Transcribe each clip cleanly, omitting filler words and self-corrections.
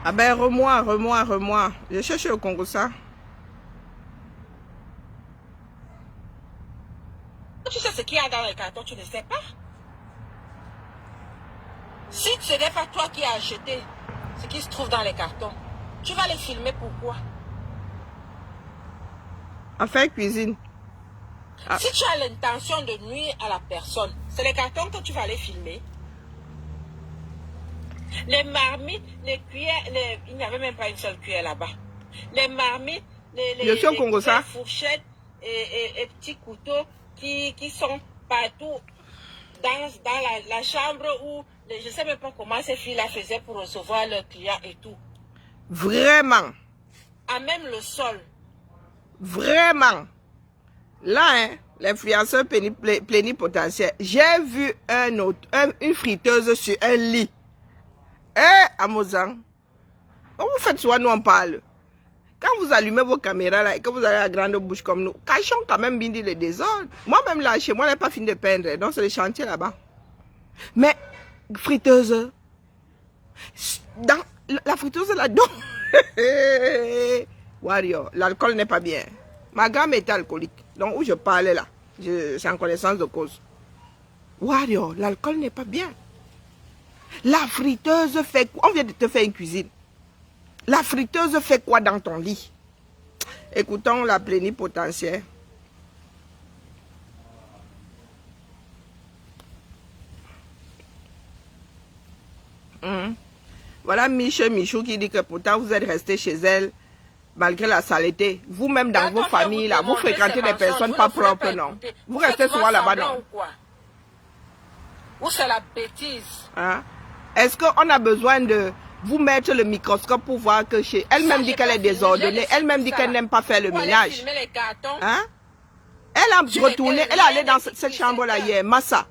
Ah ben, remoi. Je cherche au Congo ça. Tu sais ce qu'il y a dans les cartons, tu ne sais pas. Si ce n'est pas toi qui as acheté ce qui se trouve dans les cartons, tu vas les filmer pourquoi? Affaire cuisine. Ah. Si tu as l'intention de nuire à la personne, c'est les cartons que tu vas les filmer. Les marmites, les cuillères, il n'y avait même pas une seule cuillère là-bas. Les marmites, les fourchettes et petits couteaux qui sont partout dans la chambre où je ne sais même pas comment ces filles-là faisaient pour recevoir leurs clients et tout. Vraiment. À même le sol. Vraiment. Là, hein, l'influenceur plénipotentiaire, j'ai vu une friteuse sur un lit. Amozan, quand vous faites soit nous on parle. Quand vous allumez vos caméras là et que vous avez la grande bouche comme nous, cachons quand même bien dit le désordre. Moi-même là, chez moi, je n'ai pas fini de peindre. Donc c'est le chantier là-bas. Mais, friteuse, dans la friteuse là-dedans, Wario, l'alcool n'est pas bien. Ma gamme est alcoolique. Donc où je parlais là, c'est en connaissance de cause. Wario, l'alcool n'est pas bien. La friteuse fait quoi? On vient de te faire une cuisine. La friteuse fait quoi dans ton lit? Écoutons la plénipotentiaire. Voilà Michou qui dit que pourtant vous êtes resté chez elle malgré la saleté. Vous-même dans vos familles, là, vous fréquentez des personnes pas propres, non? Vous restez souvent là-bas, non? Ou c'est la bêtise? Hein? Est-ce qu'on a besoin de vous mettre le microscope pour voir que chez elle-même dit qu'elle est désordonnée, elle-même dit qu'elle n'aime pas faire le ménage? Hein? Elle a retourné, elle est allée dans cette chambre-là hier, Massa.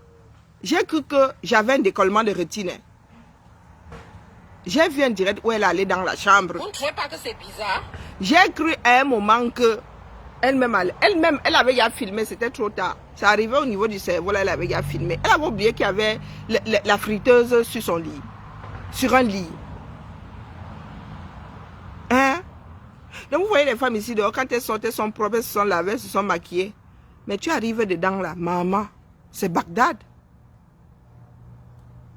J'ai cru que j'avais un décollement de rétine. J'ai vu un direct où elle allait dans la chambre. Vous ne trouvez pas que c'est bizarre? J'ai cru à un moment que elle-même, elle avait déjà filmé, c'était trop tard. Ça arrivait au niveau du cerveau, là, elle avait déjà filmé. Elle avait oublié qu'il y avait la friteuse sur son lit. Sur un lit. Hein? Donc vous voyez les femmes ici dehors, quand elles sortent, elles sont propres, elles se sont lavées, elles se sont maquillées. Mais tu arrives dedans là, maman, c'est Bagdad.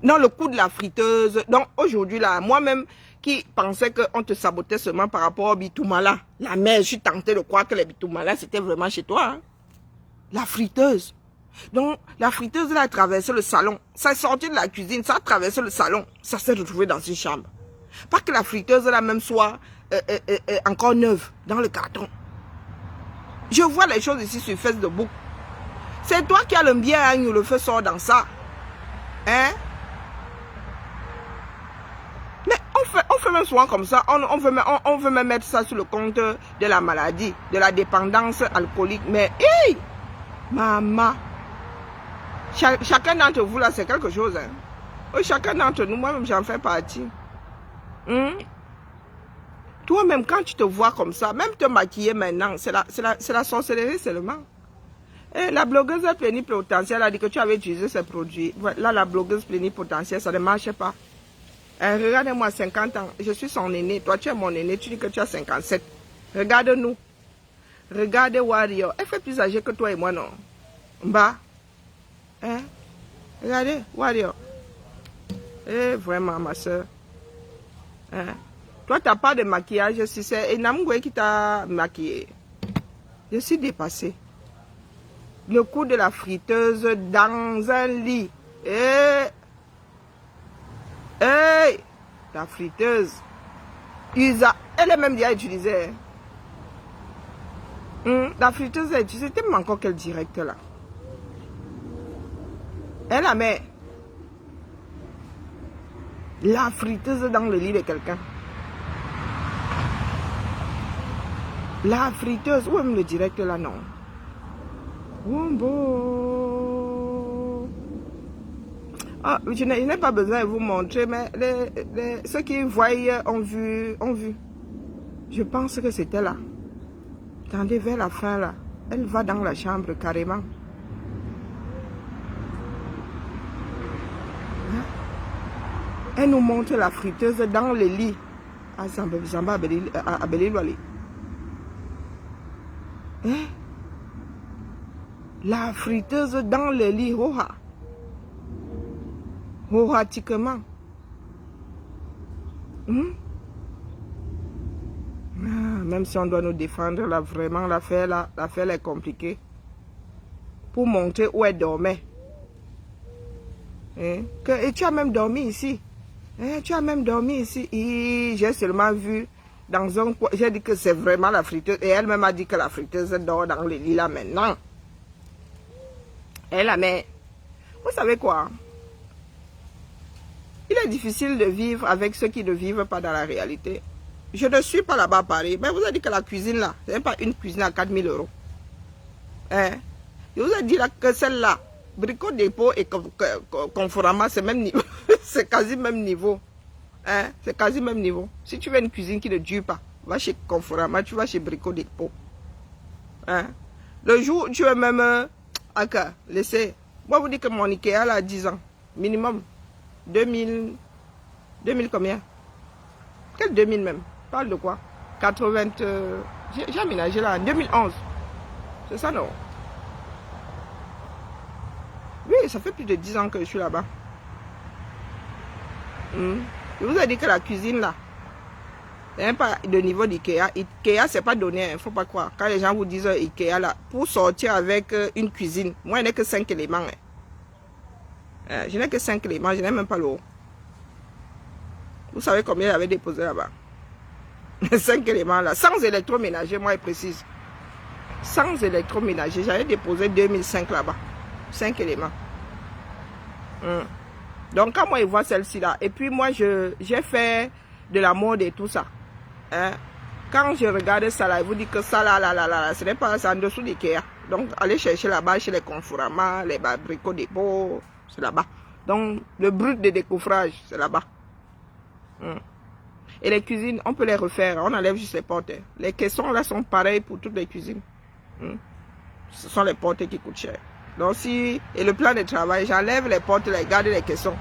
Non, le coup de la friteuse. Donc aujourd'hui là, moi-même qui pensais qu'on te sabotait seulement par rapport au bitoumala. La mère, je suis tentée de croire que les bitoumala c'était vraiment chez toi. Hein? La friteuse. Donc la friteuse là a traversé le salon. Ça est sorti de la cuisine, ça a traversé le salon. Ça s'est retrouvé dans une chambre. Pas que la friteuse là même soit encore neuve dans le carton. Je vois les choses ici sur Facebook. C'est toi qui as le bien hein, le feu sort dans ça. Hein? Mais on fait même souvent comme ça, on veut même mettre ça sur le compte de la maladie, de la dépendance alcoolique. Mais, hey, maman, chacun d'entre vous là, c'est quelque chose. Hein. Oui, chacun d'entre nous, moi-même, j'en fais partie. Toi-même, quand tu te vois comme ça, même te maquiller maintenant, c'est la sorcellerie seulement. Et la blogueuse plénipotentiaire a dit que tu avais utilisé ces produits. Là, la blogueuse plénipotentiaire, ça ne marchait pas. Regardez-moi, 50 ans, je suis son aîné, toi tu es mon aîné, tu dis que tu as 57. Regarde-nous. Regardez Warrior. Elle fait plus âgée que toi et moi, non? Bah. Hein? Regardez, Warrior. Eh, vraiment, ma soeur. Hein? Toi, tu n'as pas de maquillage, si c'est Enamgwe qui t'a maquillé. Je suis dépassée. Le coup de la friteuse dans un lit. Hey, la friteuse. Elle est même déjà utilisée. La friteuse est utilisée. C'était encore quel direct là? Elle a mis la friteuse dans le lit de quelqu'un. La friteuse. Où est le direct là? Non. Wombo. Ah, je n'ai pas besoin de vous montrer, mais ceux qui voient ont vu. Je pense que c'était là. Attendez, vers la fin là. Elle va dans la chambre carrément. Hein? Elle nous montre la friteuse dans le lit. à Zamba Abelilwali. Hein? La friteuse dans le lit, hohatiquement. Même si on doit nous défendre, là, vraiment, l'affaire est compliquée. Pour montrer où elle dormait. Hein? Et tu as même dormi ici. Hein? Tu as même dormi ici. J'ai seulement vu dans un coin. J'ai dit que c'est vraiment la friteuse. Et elle-même a dit que la friteuse dort dans le lit là maintenant. Elle a, mais vous savez quoi? Il est difficile de vivre avec ceux qui ne vivent pas dans la réalité. Je ne suis pas là-bas à Paris. Mais vous avez dit que la cuisine là, ce n'est pas une cuisine à 4 000 €. Hein? Je vous ai dit là que celle-là, Brico Dépôt et Conforama, c'est même niveau. C'est quasi même niveau. Hein? C'est quasi même niveau. Si tu veux une cuisine qui ne dure pas, va chez Conforama, tu vas chez Brico Dépôt. Hein? Le jour où tu veux même laisser. Moi, vous dites que mon Ikea là a 10 ans. Minimum. 2000 combien? Quel 2000 même? Parle de quoi? 80. J'ai aménagé là en 2011. C'est ça, non? Oui, ça fait plus de 10 ans que je suis là-bas. Je vous ai dit que la cuisine là, c'est même pas de niveau d'Ikea. Ikea, c'est pas donné, il ne faut pas croire. Quand les gens vous disent Ikea là, pour sortir avec une cuisine, moi je n'ai que 5 éléments. Je n'ai que 5 éléments, je n'ai même pas l'eau. Vous savez combien j'avais déposé là-bas? 5 éléments là, sans électroménager, moi je précise. Sans électroménager, j'avais déposé 2005 là-bas. 5 éléments. Donc quand moi je vois celle-ci là, et puis moi j'ai fait de la mode et tout ça. Hein? Quand je regarde ça là, je vous dis que ça là, ce n'est pas ça en dessous d'Ikea. Donc allez chercher là-bas chez les Conforama, les Brico Dépôt, c'est là-bas. Donc le brut de décoffrage, c'est là-bas. Et les cuisines, on peut les refaire, on enlève juste les portes. Les caissons là sont pareils pour toutes les cuisines. Ce sont les portes qui coûtent cher. Donc si, et le plan de travail, j'enlève les portes, les garde les caissons.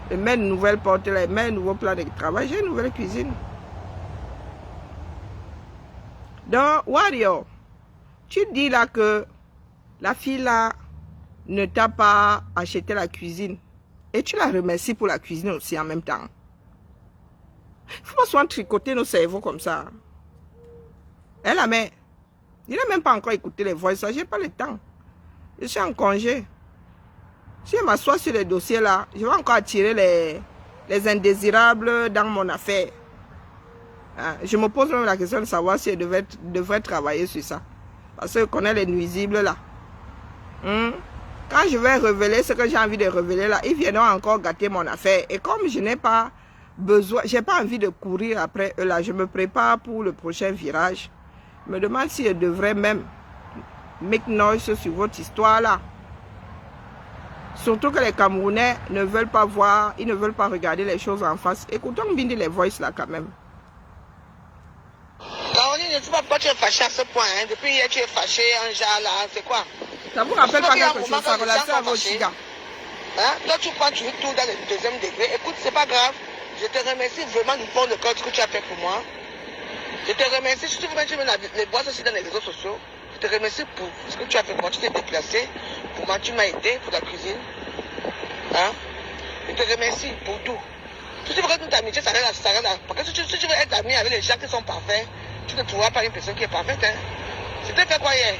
Je mets une nouvelle porte, je mets un nouveau plan de travail, j'ai une nouvelle cuisine. Donc, Wario, tu dis là que la fille là ne t'a pas acheté la cuisine. Et tu la remercies pour la cuisine aussi en même temps. Il faut pas souvent tricoter nos cerveaux comme ça. Elle a mais, il n'a même pas encore écouté les voix, ça, j'ai pas le temps. Je suis en congé. Si je m'assois sur les dossiers là, je vais encore attirer les indésirables dans mon affaire. Hein? Je me pose même la question de savoir si je devrais travailler sur ça. Parce que je connais les nuisibles là. Quand je vais révéler ce que j'ai envie de révéler là, ils viendront encore gâter mon affaire. Et comme je n'ai pas besoin, j'ai pas envie de courir après eux là, je me prépare pour le prochain virage. Je me demande si je devrais même make noise sur votre histoire là. Surtout que les Camerounais ne veulent pas voir, ils ne veulent pas regarder les choses en face. Écoutons bien les voices là quand même. Caroline, je ne sais pas pourquoi tu es fâché à ce point. Hein. Depuis hier, tu es fâché, un genre là, c'est quoi? Ça vous rappelle pas quelque chose, ça relation à vos chigas? Hein? Toi, tu prends tout dans le deuxième degré. Écoute, c'est pas grave. Je te remercie vraiment du fond de cœur de ce que tu as fait pour moi. Je te remercie. Si tu veux mettre les boîtes aussi dans les réseaux sociaux, je te remercie pour ce que tu as fait pour moi. Tu t'es déplacé. Pour moi, tu m'as aidé pour la cuisine. Hein? Je te remercie pour tout. Si tu veux que toute amitié s'arrête là. Parce que si tu veux être ami avec les gens qui sont parfaits, tu ne trouveras pas une personne qui est parfaite. Hein? C'était fait quoi hier?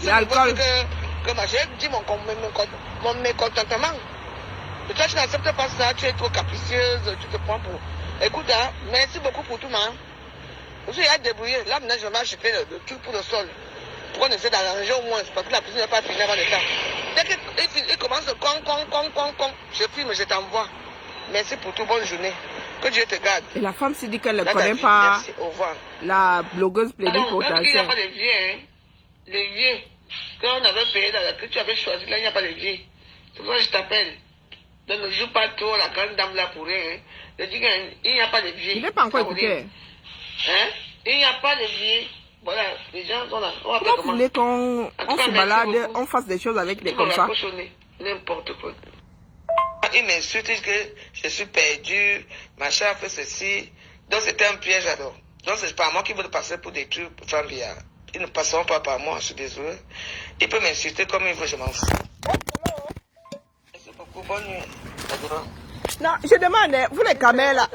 L'alcool. Que ma chérie dit mon mécontentement. Et toi, tu n'acceptes pas ça, tu es trop capricieuse, tu te prends pour... Écoute, hein, merci beaucoup pour tout, man. Je suis à débrouiller. Là, maintenant, je vais acheter le truc pour le sol. Pour qu'on essaie d'arranger au moins, parce que la cuisine n'est pas finie avant le temps. Dès qu'il commence, je filme, je t'envoie. Merci pour tout, bonne journée. Que Dieu te garde. Et la femme s'est dit qu'elle ne connaît pas. Merci, au revoir. La blogueuse plénipotentiaire. Il n'y a pas de vieux, hein. Les vieux qu'on avait payé dans la que tu avais choisi, là, il n'y a pas de vieux. C'est pour ça que je t'appelle. Donc ne joue pas trop la grande dame là pour rien. Hein. Je dis qu'il n'y a pas de vieux. Il n'est pas encore écouté. Hein? Il n'y a pas de vieux. Voilà, les gens sont là. Comment vous voulez qu'on se balade, on fasse des choses avec des comme ça? N'importe quoi. Il m'insulte que je suis perdu, machin a fait ceci. Donc c'était un piège alors. Donc c'est pas moi qui veux passer pour détruire Frambia. Ils ne passeront pas par moi, je suis désolé. Il peut m'insulter comme il veut, je m'en fous. Merci beaucoup, bonne nuit. Non, je demande, vous les camels là,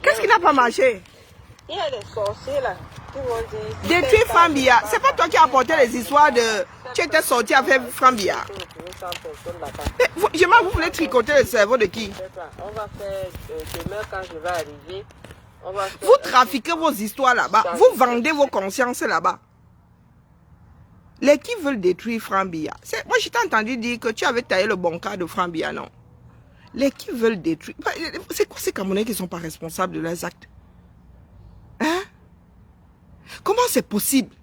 qu'est-ce qui n'a pas marché? Il y a des sorciers là qui vont dire... Détruire Frambia, c'est pas toi qui as apporté les histoires de... Tu étais sorti avec Frambia. Vous voulez tricoter le cerveau de qui? On va faire demain quand je vais arriver. Vous trafiquez vos histoires là-bas. Vous vendez vos consciences là-bas. Les qui veulent détruire Frambia. Moi, je t'ai entendu dire que tu avais taillé le bon cas de Frambia, non? Les qui veulent détruire... C'est quoi ces Camerounais qui ne sont pas responsables de leurs actes? Hein? Comment c'est possible?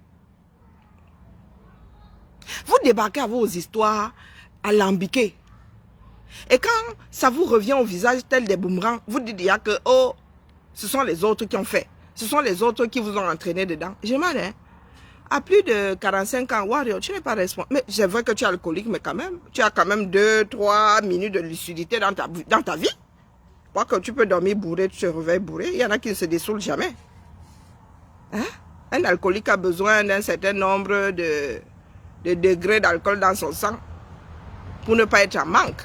Vous débarquez à vos histoires alambiquées. Et quand ça vous revient au visage tel des boomerangs, vous dites déjà que, oh, ce sont les autres qui ont fait. Ce sont les autres qui vous ont entraîné dedans. J'ai mal, hein? À plus de 45 ans, Wario, tu n'es pas responsable. Mais c'est vrai que tu es alcoolique, mais quand même, tu as quand même 2-3 minutes de lucidité dans ta vie. Pas que tu peux dormir bourré, tu te réveilles bourré. Il y en a qui ne se dessoulent jamais. Hein? Un alcoolique a besoin d'un certain nombre de degrés d'alcool dans son sang pour ne pas être en manque.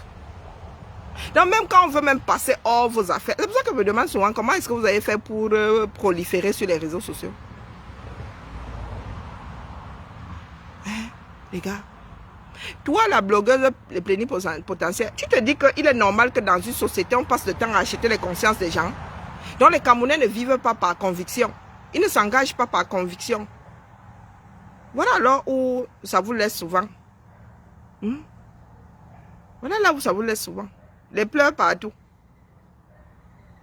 Donc même quand on veut même passer hors vos affaires, c'est pour ça que je me demande souvent comment est-ce que vous avez fait pour proliférer sur les réseaux sociaux. Hein, les gars, toi la blogueuse plénipotentiaire, tu te dis qu'il est normal que dans une société on passe le temps à acheter les consciences des gens. Donc les Camerounais ne vivent pas par conviction. Ils ne s'engagent pas par conviction. Voilà alors où ça vous laisse souvent. Voilà là où ça vous laisse souvent. Les pleurs partout.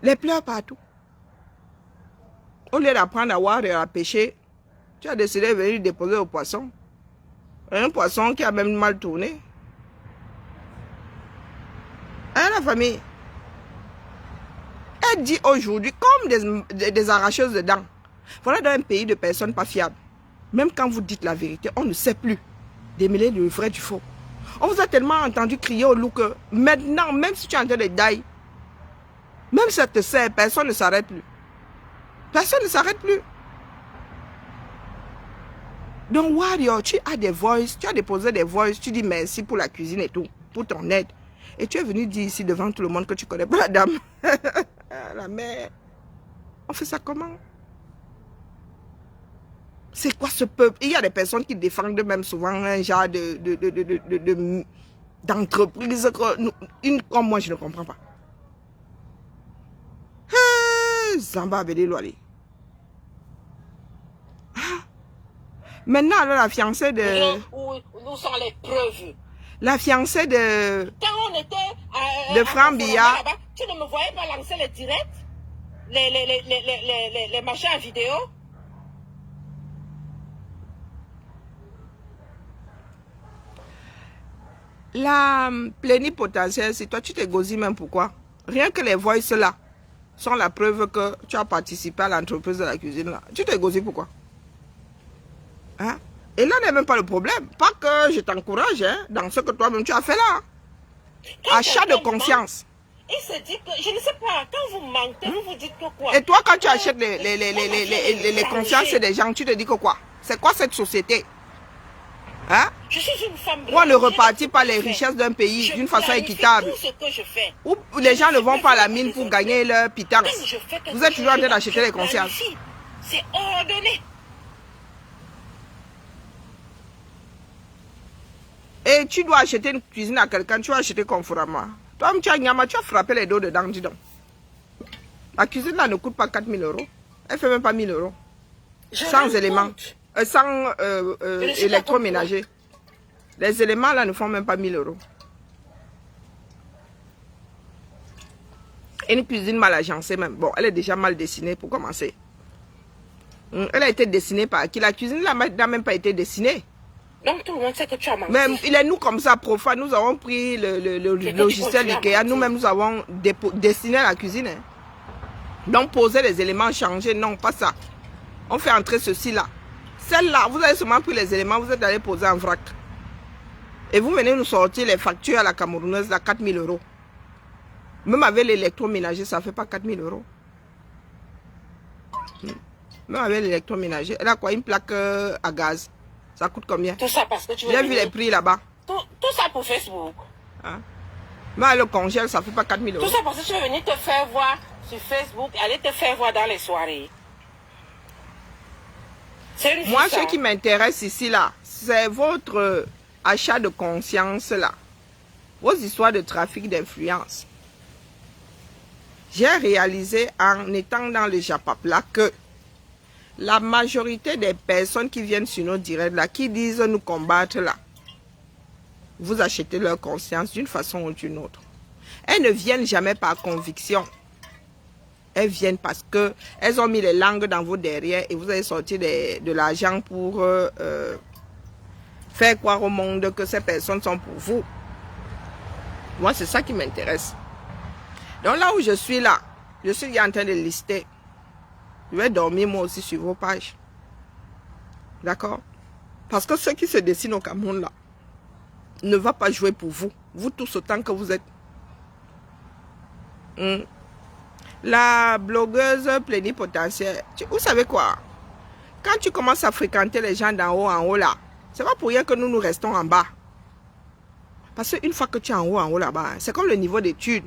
Les pleurs partout. Au lieu d'apprendre à voir et à pêcher, tu as décidé de venir déposer au poisson. Un poisson qui a même mal tourné. Hein, la famille? Elle dit aujourd'hui, comme des arracheuses de dents. Voilà dans un pays de personnes pas fiables. Même quand vous dites la vérité, on ne sait plus démêler le vrai du faux. On vous a tellement entendu crier au loup que maintenant, même si tu es en train de die, même si ça te sert, personne ne s'arrête plus. Personne ne s'arrête plus. Donc, Wario, tu as des voices, tu as déposé des voices, tu dis merci pour la cuisine et tout, pour ton aide. Et tu es venu dire ici devant tout le monde que tu connais pas la dame. La mère. On fait ça comment? C'est quoi ce peuple? Il y a des personnes qui défendent même souvent un genre d'entreprise comme moi, je ne comprends pas. Zamba Abedi Loali. Maintenant, alors, la fiancée de... Où sont les preuves? La fiancée de... Quand on était de Frambia. Tu ne me voyais pas lancer les directs? Les machins à vidéo? La plénipotentiaire, c'est toi, tu t'es gosé même pourquoi? Rien que les voices là sont la preuve que tu as participé à l'entreprise de la cuisine là. Tu t'es gosé pourquoi? Hein? Et là n'est même pas le problème. Pas que je t'encourage hein, dans ce que toi-même tu as fait là. Achat de conscience. Il se dit que, je ne sais pas, quand vous mentez, vous vous dites que quoi? Et toi, quand tu achètes les consciences des gens, tu te dis que quoi? C'est quoi cette société? Hein? Je suis une femme où on ne repartit pas les richesses d'un pays d'une façon équitable. Tout ce que je fais. Où les gens ne vont pas à la mine pour gagner leur pitance. Vous êtes toujours en train d'acheter les consciences. C'est ordonné. Et tu dois acheter une cuisine à quelqu'un, tu vas acheter conformément. Toi-même, tu as frappé les dos dedans, dis donc. La cuisine là ne coûte pas 4 000 €. Elle fait même pas 1 000 €. Sans éléments. Sans électroménager. Les éléments là ne font même pas 1 000 €. Et une cuisine mal agencée même. Bon, elle est déjà mal dessinée pour commencer. Elle a été dessinée par qui? La cuisine là n'a même pas été dessinée. Donc tout le monde sait que tu as menti. Mais il est nous comme ça, profanes. Nous avons pris le logiciel Ikea. Nous-mêmes, nous avons dessiné la cuisine. Hein. Donc poser les éléments, changer. Non, pas ça. On fait entrer ceci là. Celle-là, vous avez seulement pris les éléments, vous êtes allé poser en vrac. Et vous venez nous sortir les factures à la Camerounaise à 4 000 €. Même avec l'électroménager, ça ne fait pas 4 000 €. Même avec l'électroménager. Elle a quoi? Une plaque à gaz. Ça coûte combien? Tout ça parce que tu veux J'ai vu les prix là-bas. Tout ça pour Facebook. Hein? Mais le congèle, ça ne fait pas 4 000 €. Tout ça parce que tu veux venir te faire voir sur Facebook, aller te faire voir dans les soirées. Moi, ce qui m'intéresse ici, là, c'est votre achat de conscience, là. Vos histoires de trafic d'influence. J'ai réalisé en étant dans le Japapla que la majorité des personnes qui viennent sur nos directs, là, qui disent nous combattre, là, vous achetez leur conscience d'une façon ou d'une autre. Elles ne viennent jamais par conviction. Elles viennent parce que elles ont mis les langues dans vos derrière et vous avez sorti de l'argent pour faire croire au monde que ces personnes sont pour vous. Moi, c'est ça qui m'intéresse. Donc là où je suis là, je suis en train de lister. Je vais dormir moi aussi sur vos pages. D'accord? Parce que ceux qui se dessinent au Cameroun là, ne va pas jouer pour vous. Vous tous autant que vous êtes. La blogueuse plénipotentiaire, vous savez quoi? Quand tu commences à fréquenter les gens d'en haut là, c'est pas pour rien que nous restons en bas. Parce qu'une fois que tu es en haut là-bas, c'est comme le niveau d'études.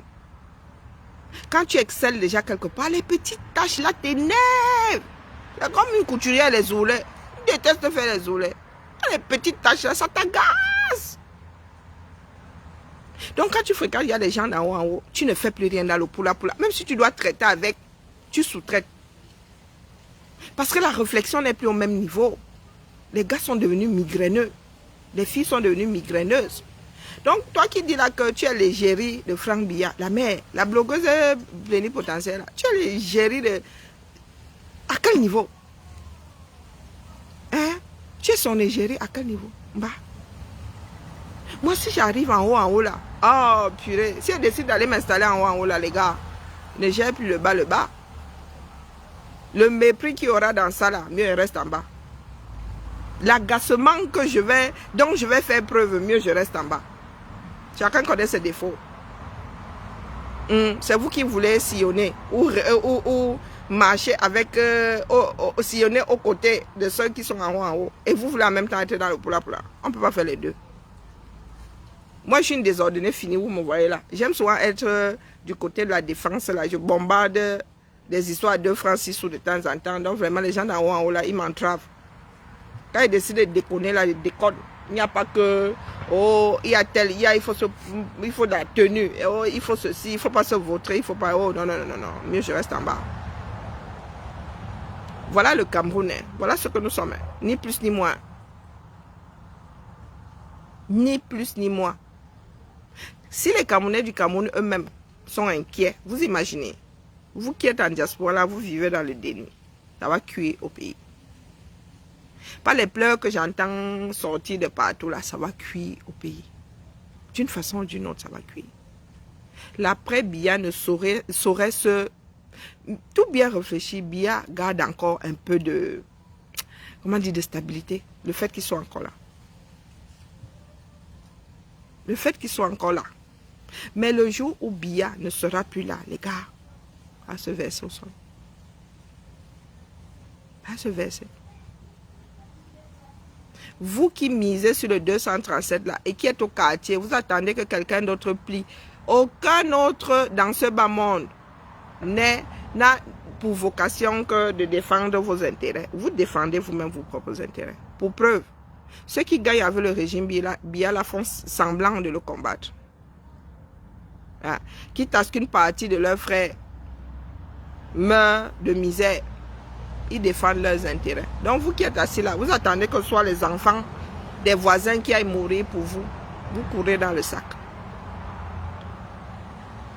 Quand tu excelles déjà quelque part, les petites tâches là t'énervent. C'est comme une couturière les oulets. Tu détestes faire les oulets. Les petites tâches là, ça t'agace. Donc quand tu fréquentes, il y a des gens d'en haut, tu ne fais plus rien dans le poula. Même si tu dois traiter avec, tu sous-traites. Parce que la réflexion n'est plus au même niveau. Les gars sont devenus migraineux. Les filles sont devenues migraineuses. Donc toi qui dis là que tu es l'égérie de Franck Biya, la mère, la blogueuse plénipotentiaire, tu es l'égérie de... À quel niveau? Hein? Tu es son égérie à quel niveau? Bah. Moi, si j'arrive en haut là, oh purée, si je décide d'aller m'installer en haut là, les gars, ne gère plus le bas. Le mépris qu'il y aura dans ça là, mieux il reste en bas. L'agacement dont je vais faire preuve, mieux je reste en bas. Chacun connaît ses défauts. C'est vous qui voulez sillonner ou marcher avec, sillonner aux côtés de ceux qui sont en haut. Et vous voulez en même temps être dans le poula. On ne peut pas faire les deux. Moi, je suis une désordonnée finie, vous me voyez là. J'aime souvent être du côté de la défense là. Je bombarde des histoires à 2 francs 6 sous de temps en temps. Donc vraiment, les gens d'en haut là, ils m'entravent. Quand ils décident de déconner là, ils déconnent. Il n'y a pas que, oh, il y a tel, il faut de la tenue, oh, il faut ceci, il ne faut pas se vautrer, il faut pas, oh, non, mieux je reste en bas. Voilà le Camerounais, voilà ce que nous sommes, ni plus ni moins. Ni plus ni moins. Si les Camerounais du Cameroun eux-mêmes sont inquiets, vous imaginez, vous qui êtes en diaspora là, vous vivez dans le déni, ça va cuire au pays. Pas les pleurs que j'entends sortir de partout là, ça va cuire au pays. D'une façon ou d'une autre, ça va cuire. L'après Biya ne saurait se... Tout bien réfléchi, Biya garde encore un peu de... Comment dire, de stabilité. Le fait qu'ils soient encore là. Le fait qu'ils soient encore là. Mais le jour où Biya ne sera plus là, les gars, à se verser au sol. À se verser. Vous qui misez sur le 237 là et qui êtes au quartier, vous attendez que quelqu'un d'autre plie. Aucun autre dans ce bas monde n'a pour vocation que de défendre vos intérêts. Vous défendez vous-même vos propres intérêts. Pour preuve, ceux qui gagnent avec le régime Biya là font semblant de le combattre. Hein? Quitte à ce qu'une partie de leurs frères meure de misère. Ils défendent leurs intérêts. Donc vous qui êtes assis là, vous attendez que ce soit les enfants des voisins qui aillent mourir pour vous. Vous courez dans le sac.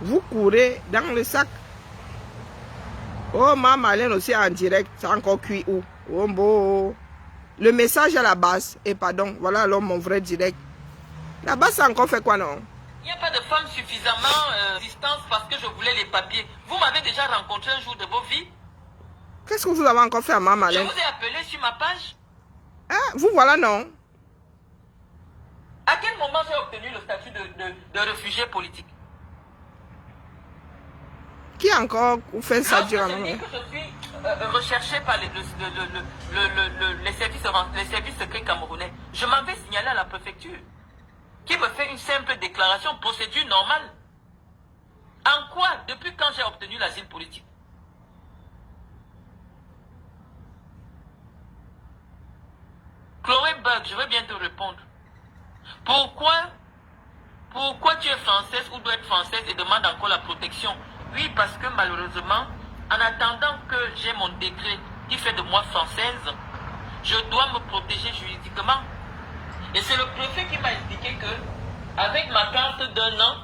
Vous courez dans le sac. Oh, ma Marlène aussi en direct, c'est encore cuit où? Oh, bon. Le message à la base, et pardon, voilà alors mon vrai direct. La base, ça encore fait quoi, non? Il n'y a pas de femme suffisamment distance parce que je voulais les papiers. Vous m'avez déjà rencontré un jour de vos vies? Qu'est-ce que vous avez encore fait à ma Marlène? Je vous ai appelé sur ma page. Ah, vous voilà, non? À quel moment j'ai obtenu le statut de réfugié politique? Qui a encore fait ça durant je dis que je suis recherché par les services secrets camerounais. Je m'en vais signaler à la préfecture, qui me fait une simple déclaration, procédure normale. En quoi, depuis quand j'ai obtenu l'asile politique? Chloé Bug, je vais bien te répondre. Pourquoi tu es française ou dois être française et demande encore la protection? Oui, parce que malheureusement, en attendant que j'ai mon décret qui fait de moi française, je dois me protéger juridiquement. Et c'est le préfet qui m'a expliqué que, avec ma carte d'1 an,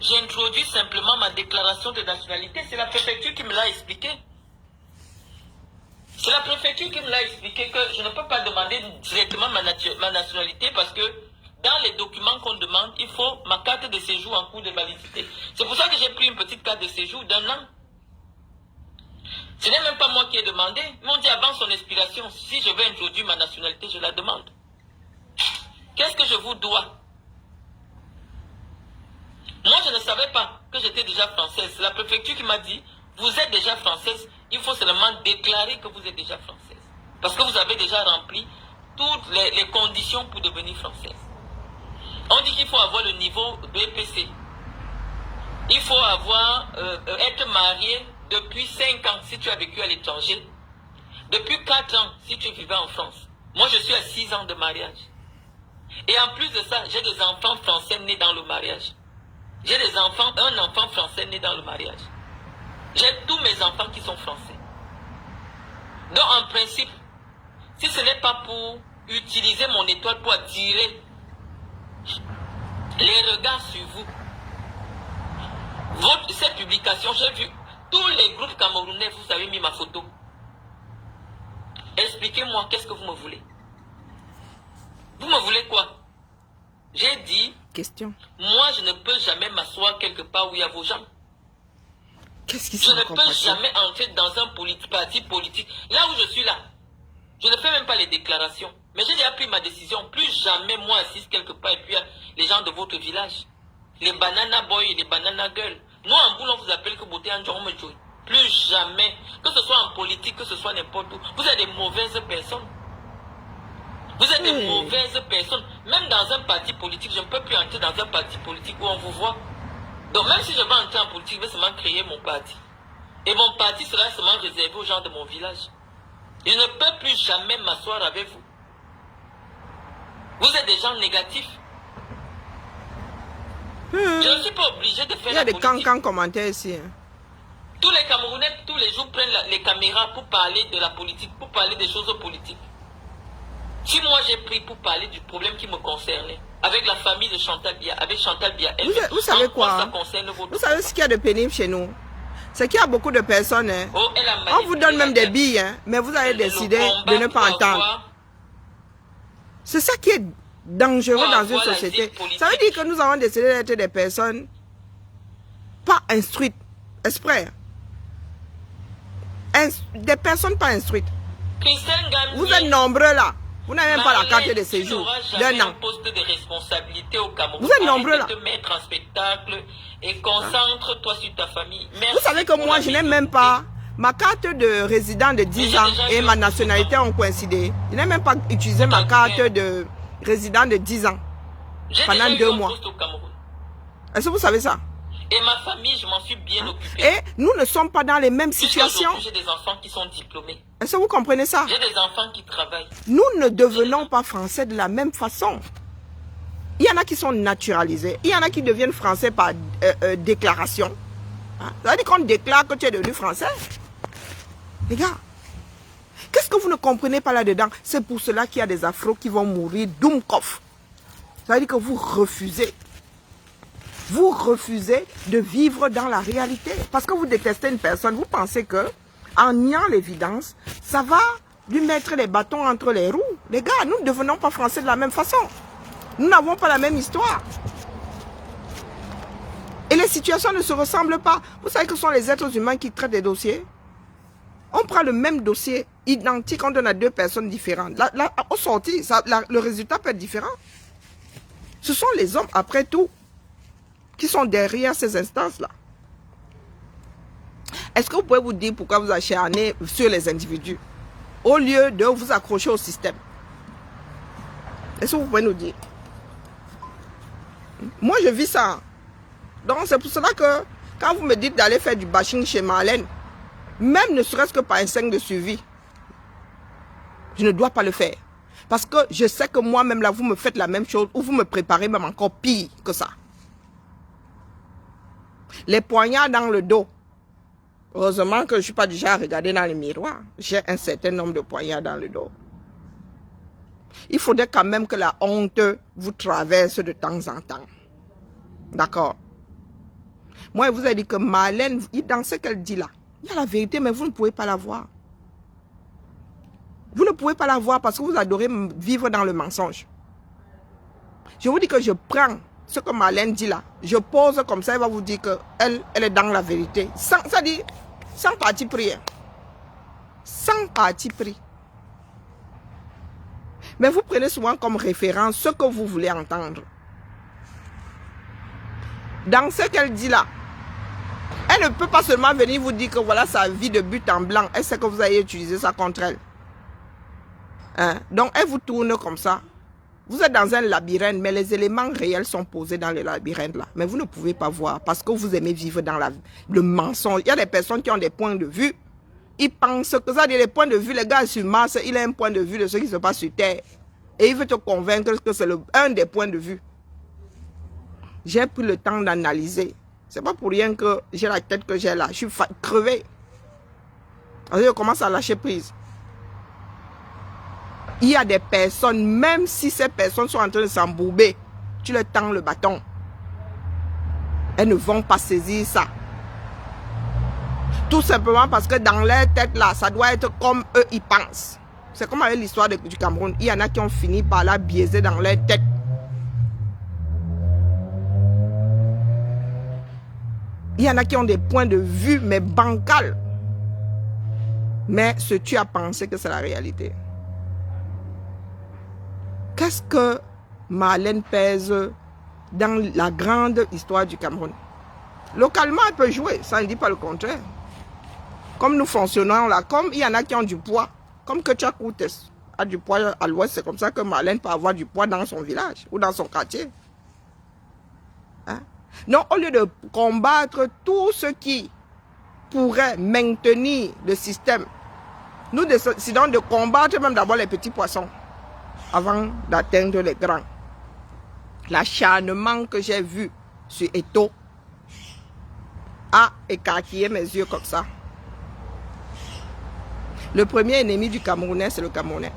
j'introduis simplement ma déclaration de nationalité. C'est la préfecture qui me l'a expliqué. C'est la préfecture qui me l'a expliqué que je ne peux pas demander directement ma nationalité parce que dans les documents qu'on demande, il faut ma carte de séjour en cours de validité. C'est pour ça que j'ai pris une petite carte de séjour d'1 an. Ce n'est même pas moi qui ai demandé. Ils m'ont dit avant son expiration, si je veux introduire ma nationalité, je la demande. Qu'est-ce que je vous dois? Moi, je ne savais pas que j'étais déjà française. C'est la préfecture qui m'a dit, vous êtes déjà française, il faut seulement déclarer que vous êtes déjà française. Parce que vous avez déjà rempli toutes les conditions pour devenir française. On dit qu'il faut avoir le niveau BPC. Il faut être marié depuis 5 ans si tu as vécu à l'étranger. Depuis 4 ans si tu vivais en France. Moi, je suis à 6 ans de mariage. Et en plus de ça, j'ai des enfants français nés dans le mariage. J'ai un enfant français né dans le mariage. J'ai tous mes enfants qui sont français. Donc, en principe, si ce n'est pas pour utiliser mon étoile pour attirer les regards sur vous, cette publication, j'ai vu tous les groupes camerounais, vous avez mis ma photo. Expliquez-moi, qu'est-ce que vous me voulez? Vous me voulez quoi? J'ai dit, question. Moi, je ne peux jamais m'asseoir quelque part où il y a vos gens. Qu'est-ce qui Je ne peux jamais entrer dans un parti politique. Là où je suis là, je ne fais même pas les déclarations. Mais j'ai déjà pris ma décision. Plus jamais moi assise quelque part et puis les gens de votre village. Les banana boys et les banana girls. Nous, en boulot, on vous appelle que beauté en jour. Plus jamais. Que ce soit en politique, que ce soit n'importe où. Vous êtes des mauvaises personnes. Vous êtes des mauvaises personnes. Même dans un parti politique, je ne peux plus entrer dans un parti politique où on vous voit. Donc même si je vais entrer en politique, je vais seulement créer mon parti. Et mon parti sera seulement réservé aux gens de mon village. Je ne peux plus jamais m'asseoir avec vous. Vous êtes des gens négatifs. Je ne suis pas obligé de faire Il y a la des politique. cancans commentaires ici. Tous les Camerounais, tous les jours, prennent les caméras pour parler de la politique, pour parler des choses politiques. Si moi j'ai pris pour parler du problème qui me concernait, avec la famille de Chantal Biya, avec Chantal Biya, Vous savez quoi? ça concerne votre Vous savez ce qu'il y a de pénible chez nous? C'est qu'il y a beaucoup de personnes. Hein. Oh, On vous donne même des billes, hein, mais vous avez décidé de ne pas entendre. C'est ça qui est dangereux dans une société. Ça veut dire que nous avons décidé d'être des personnes pas instruites, exprès. Des personnes pas instruites. Vous êtes nombreux là. Vous n'avez même pas la carte de séjour d'un an. Poste de responsabilité au Cameroun. Vous êtes nombreux là. Te mettre en spectacle et concentre-toi sur ta famille. Merci. Vous savez que moi, je n'ai même pas ma carte de résident de 10 ans et ma nationalité ont coïncidé. Je n'ai même pas utilisé ma carte de résident de 10 ans pendant 2 mois. Est-ce que vous savez ça? Et ma famille, je m'en suis bien occupée. Et nous ne sommes pas dans les mêmes situations. J'ai des enfants qui sont diplômés. Est-ce que vous comprenez ça? J'ai des enfants qui travaillent. Nous ne devenons pas français de la même façon. Il y en a qui sont naturalisés. Il y en a qui deviennent français par déclaration. Hein? Ça veut dire qu'on déclare que tu es devenu français. Les gars, qu'est-ce que vous ne comprenez pas là-dedans? C'est pour cela qu'il y a des afros qui vont mourir Doumkov. Ça veut dire que vous refusez. Vous refusez de vivre dans la réalité. Parce que vous détestez une personne, vous pensez que en niant l'évidence, ça va lui mettre les bâtons entre les roues. Les gars, nous ne devenons pas français de la même façon. Nous n'avons pas la même histoire. Et les situations ne se ressemblent pas. Vous savez que ce sont les êtres humains qui traitent des dossiers. On prend le même dossier identique, on donne à 2 personnes différentes. Là, au sorti, le résultat peut être différent. Ce sont les hommes, après tout, qui sont derrière ces instances-là. Est-ce que vous pouvez vous dire pourquoi vous acharnez sur les individus au lieu de vous accrocher au système? Est-ce que vous pouvez nous dire? Moi, je vis ça. Donc, c'est pour cela que quand vous me dites d'aller faire du bashing chez Marlène, même ne serait-ce que par instinct de suivi, je ne dois pas le faire. Parce que je sais que moi-même, là, vous me faites la même chose ou vous me préparez même encore pire que ça. Les poignards dans le dos. Heureusement que je ne suis pas déjà à regarder dans le miroir. J'ai un certain nombre de poignards dans le dos. Il faudrait quand même que la honte vous traverse de temps en temps. D'accord? Moi, je vous ai dit que Marlène, dans ce qu'elle dit là, il y a la vérité, mais vous ne pouvez pas la voir. Vous ne pouvez pas la voir parce que vous adorez vivre dans le mensonge. Je vous dis que je prends ce que Marlène dit là. Je pose comme ça, elle va vous dire qu'elle est dans la vérité. Sans parti pris. Sans parti pris. Mais vous prenez souvent comme référence ce que vous voulez entendre. Dans ce qu'elle dit là, elle ne peut pas seulement venir vous dire que voilà sa vie de but en blanc. Elle sait que vous allez utiliser ça contre elle. Hein? Donc, elle vous tourne comme ça. Vous êtes dans un labyrinthe, mais les éléments réels sont posés dans le labyrinthe là. Mais vous ne pouvez pas voir parce que vous aimez vivre dans le mensonge. Il y a des personnes qui ont des points de vue. Ils pensent que ça, les points de vue, les gars sur Mars, il a un point de vue de ce qui se passe sur Terre. Et il veut te convaincre que c'est un des points de vue. J'ai pris le temps d'analyser. C'est pas pour rien que j'ai la tête que j'ai là. Je suis crevée. Alors, je commence à lâcher prise. Il y a des personnes, même si ces personnes sont en train de s'embourber, tu leur tends le bâton. Elles ne vont pas saisir ça. Tout simplement parce que dans leur tête là, ça doit être comme eux ils pensent. C'est comme avec l'histoire du Cameroun. Il y en a qui ont fini par la biaiser dans leur tête. Il y en a qui ont des points de vue, mais bancals. Mais ce tu as pensé que c'est la réalité. Qu'est-ce que Marlène pèse dans la grande histoire du Cameroun? Localement, elle peut jouer, ça ne dit pas le contraire. Comme nous fonctionnons là, comme il y en a qui ont du poids, comme que Tchakoutes a du poids à l'ouest, c'est comme ça que Marlène peut avoir du poids dans son village ou dans son quartier. Hein? Non, au lieu de combattre tout ce qui pourrait maintenir le système, nous décidons de combattre même d'abord les petits poissons avant d'atteindre les grands. L'acharnement que j'ai vu sur Eto a écarquillé mes yeux comme ça. Le premier ennemi du Camerounais, c'est le Camerounais.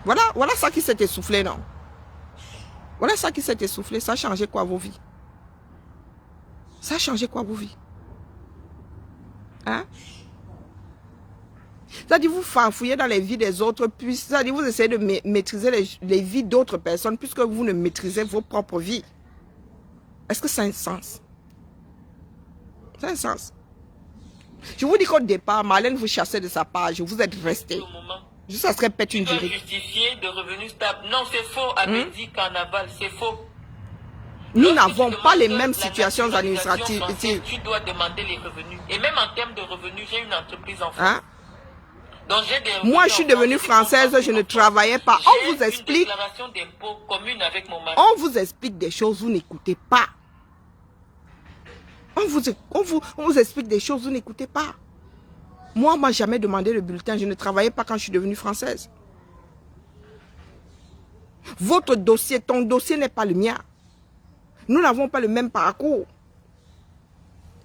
Voilà ça qui s'est essoufflé, non? Voilà ça qui s'est essoufflé. Ça a changé quoi vos vies? Ça a changé quoi vos vies? Hein? C'est-à-dire vous farfouillez dans les vies des autres, puis c'est-à-dire vous essayez de maîtriser les vies d'autres personnes puisque vous ne maîtrisez vos propres vies. Est-ce que ça a un sens? Ça a un sens. Je vous dis qu'au départ, Marlène vous chassait de sa page, vous êtes resté. Juste ça serait peut-être une durée. Justifier de revenus stables. Non, c'est faux. Abedi Carnaval, c'est faux. Nous n'avons pas les mêmes situations administratives. Tu dois demander les revenus. Et même en termes de revenus, j'ai une entreprise en France. Hein? Donc, moi, je suis devenue française, je ne travaillais pas. On vous explique. On vous explique des choses, vous n'écoutez pas. On vous explique des choses, vous n'écoutez pas. Moi, on ne m'a jamais demandé le bulletin. Je ne travaillais pas quand je suis devenue française. Votre dossier, ton dossier n'est pas le mien. Nous n'avons pas le même parcours.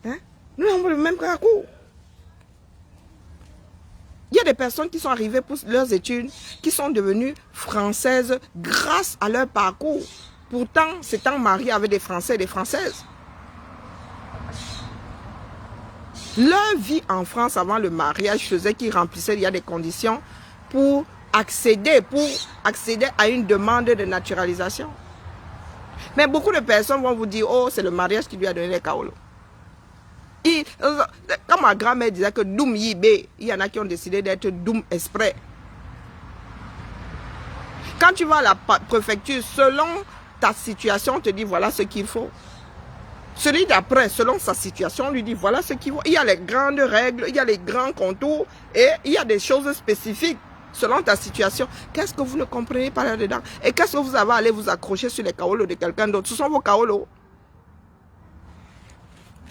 Hein? Nous n'avons pas le même parcours. Il y a des personnes qui sont arrivées pour leurs études, qui sont devenues françaises grâce à leur parcours. Pourtant, s'étant mariées avec des Français et des Françaises. Leur vie en France avant le mariage faisait qu'ils remplissaient, il y a des conditions pour accéder à une demande de naturalisation. Mais beaucoup de personnes vont vous dire, oh, c'est le mariage qui lui a donné les kaolos. Quand ma grand-mère disait que Doum Yibé, il y en a qui ont décidé d'être Doum Exprès. Quand tu vas à la préfecture, selon ta situation, on te dit voilà ce qu'il faut. Celui d'après, selon sa situation, on lui dit, voilà ce qu'il faut. Il y a les grandes règles, il y a les grands contours et il y a des choses spécifiques selon ta situation. Qu'est-ce que vous ne comprenez pas là-dedans? Et qu'est-ce que vous avez à aller vous accrocher sur les kaolos de quelqu'un d'autre? Ce sont vos kaolos.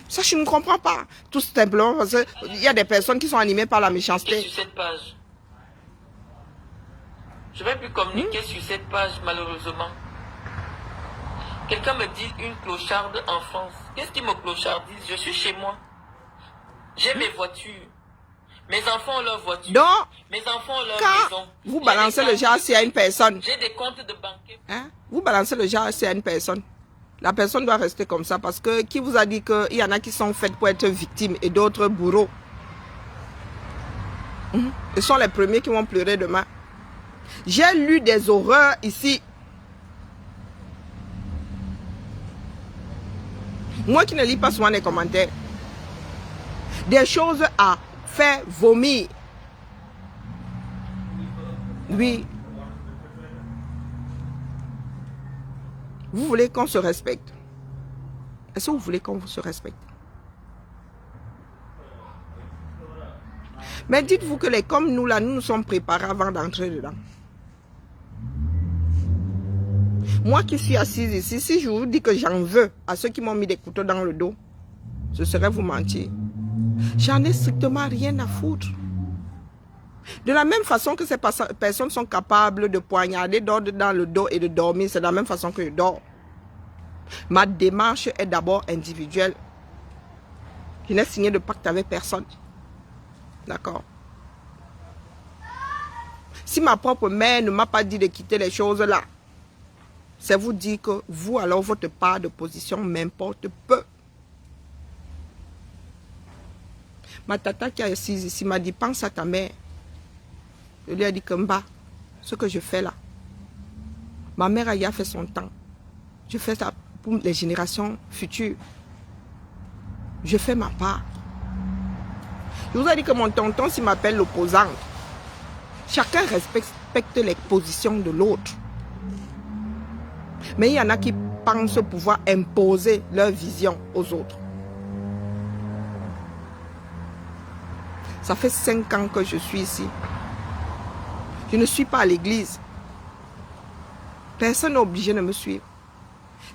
Ça, je ne comprends pas. Tout simplement parce qu'il y a des personnes qui sont animées par la méchanceté. Sur cette page. Je ne vais plus communiquer sur cette page, malheureusement. Quelqu'un me dit une clocharde en France. Qu'est-ce qui me clochardise? Je suis chez moi. J'ai mes voitures. Mes enfants ont leur voiture. Donc, mes enfants ont leur quand maison. vous balancez le jazz à une personne, j'ai des comptes de banquier. Hein? Vous balancez le jazz à une personne. La personne doit rester comme ça parce que qui vous a dit qu'il y en a qui sont faites pour être victimes et d'autres bourreaux? Ils sont les premiers qui vont pleurer demain. J'ai lu des horreurs ici. Moi qui ne lis pas souvent les commentaires. Des choses à faire vomir. Oui. Vous voulez qu'on se respecte? Est-ce que vous voulez qu'on se respecte? Mais dites-vous que les comme nous là, nous nous sommes préparés avant d'entrer dedans. Moi qui suis assise ici, si je vous dis que j'en veux à ceux qui m'ont mis des couteaux dans le dos, ce serait vous mentir. J'en ai strictement rien à foutre. De la même façon que ces personnes sont capables de poignarder d'autres dans le dos et de dormir, c'est de la même façon que je dors. Ma démarche est d'abord individuelle. Je n'ai signé de pacte avec personne. D'accord? Si ma propre mère ne m'a pas dit de quitter les choses là, c'est vous dire que vous, alors, votre part de position m'importe peu. Ma tata qui est assise ici m'a dit, pense à ta mère. Je lui ai dit, Kemba, ce que je fais là, ma mère a fait son temps. Je fais ça pour les générations futures. Je fais ma part. Je vous ai dit que mon tonton, s'il m'appelle l'opposante, chacun respecte les positions de l'autre. Mais il y en a qui pensent pouvoir imposer leur vision aux autres. Ça fait 5 ans que je suis ici. Je ne suis pas à l'église. Personne n'est obligé de me suivre.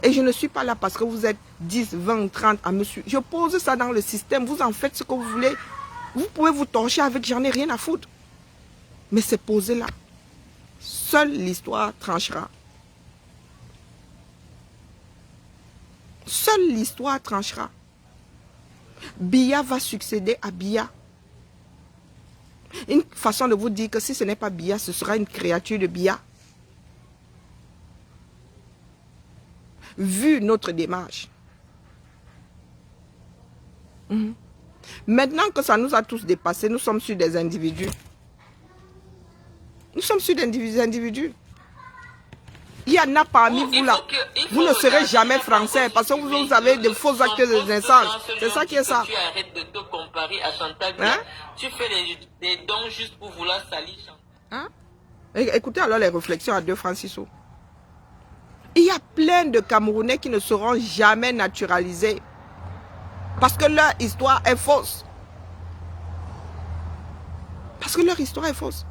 Et je ne suis pas là parce que vous êtes 10, 20, 30 à me suivre. Je pose ça dans le système. Vous en faites ce que vous voulez. Vous pouvez vous torcher avec, j'en ai rien à foutre. Mais c'est posé là. Seule l'histoire tranchera. Seule l'histoire tranchera. Biya va succéder à Biya. Une façon de vous dire que si ce n'est pas Biya, ce sera une créature de Biya. Vu notre démarche. Maintenant que ça nous a tous dépassés, nous sommes sur des individus. Nous sommes sur des individus. Il y en a parmi vous là. Vous ne serez jamais français parce que vous avez de faux actes de naissance. C'est ça qui est ça. Tu arrêtes de te comparer à Chantal. Hein? Tu fais des dons juste pour vouloir salir Chantal. Hein? Écoutez alors les réflexions à 2 francs 6 sous. Il y a plein de Camerounais qui ne seront jamais naturalisés. Parce que leur histoire est fausse. Parce que leur histoire est fausse.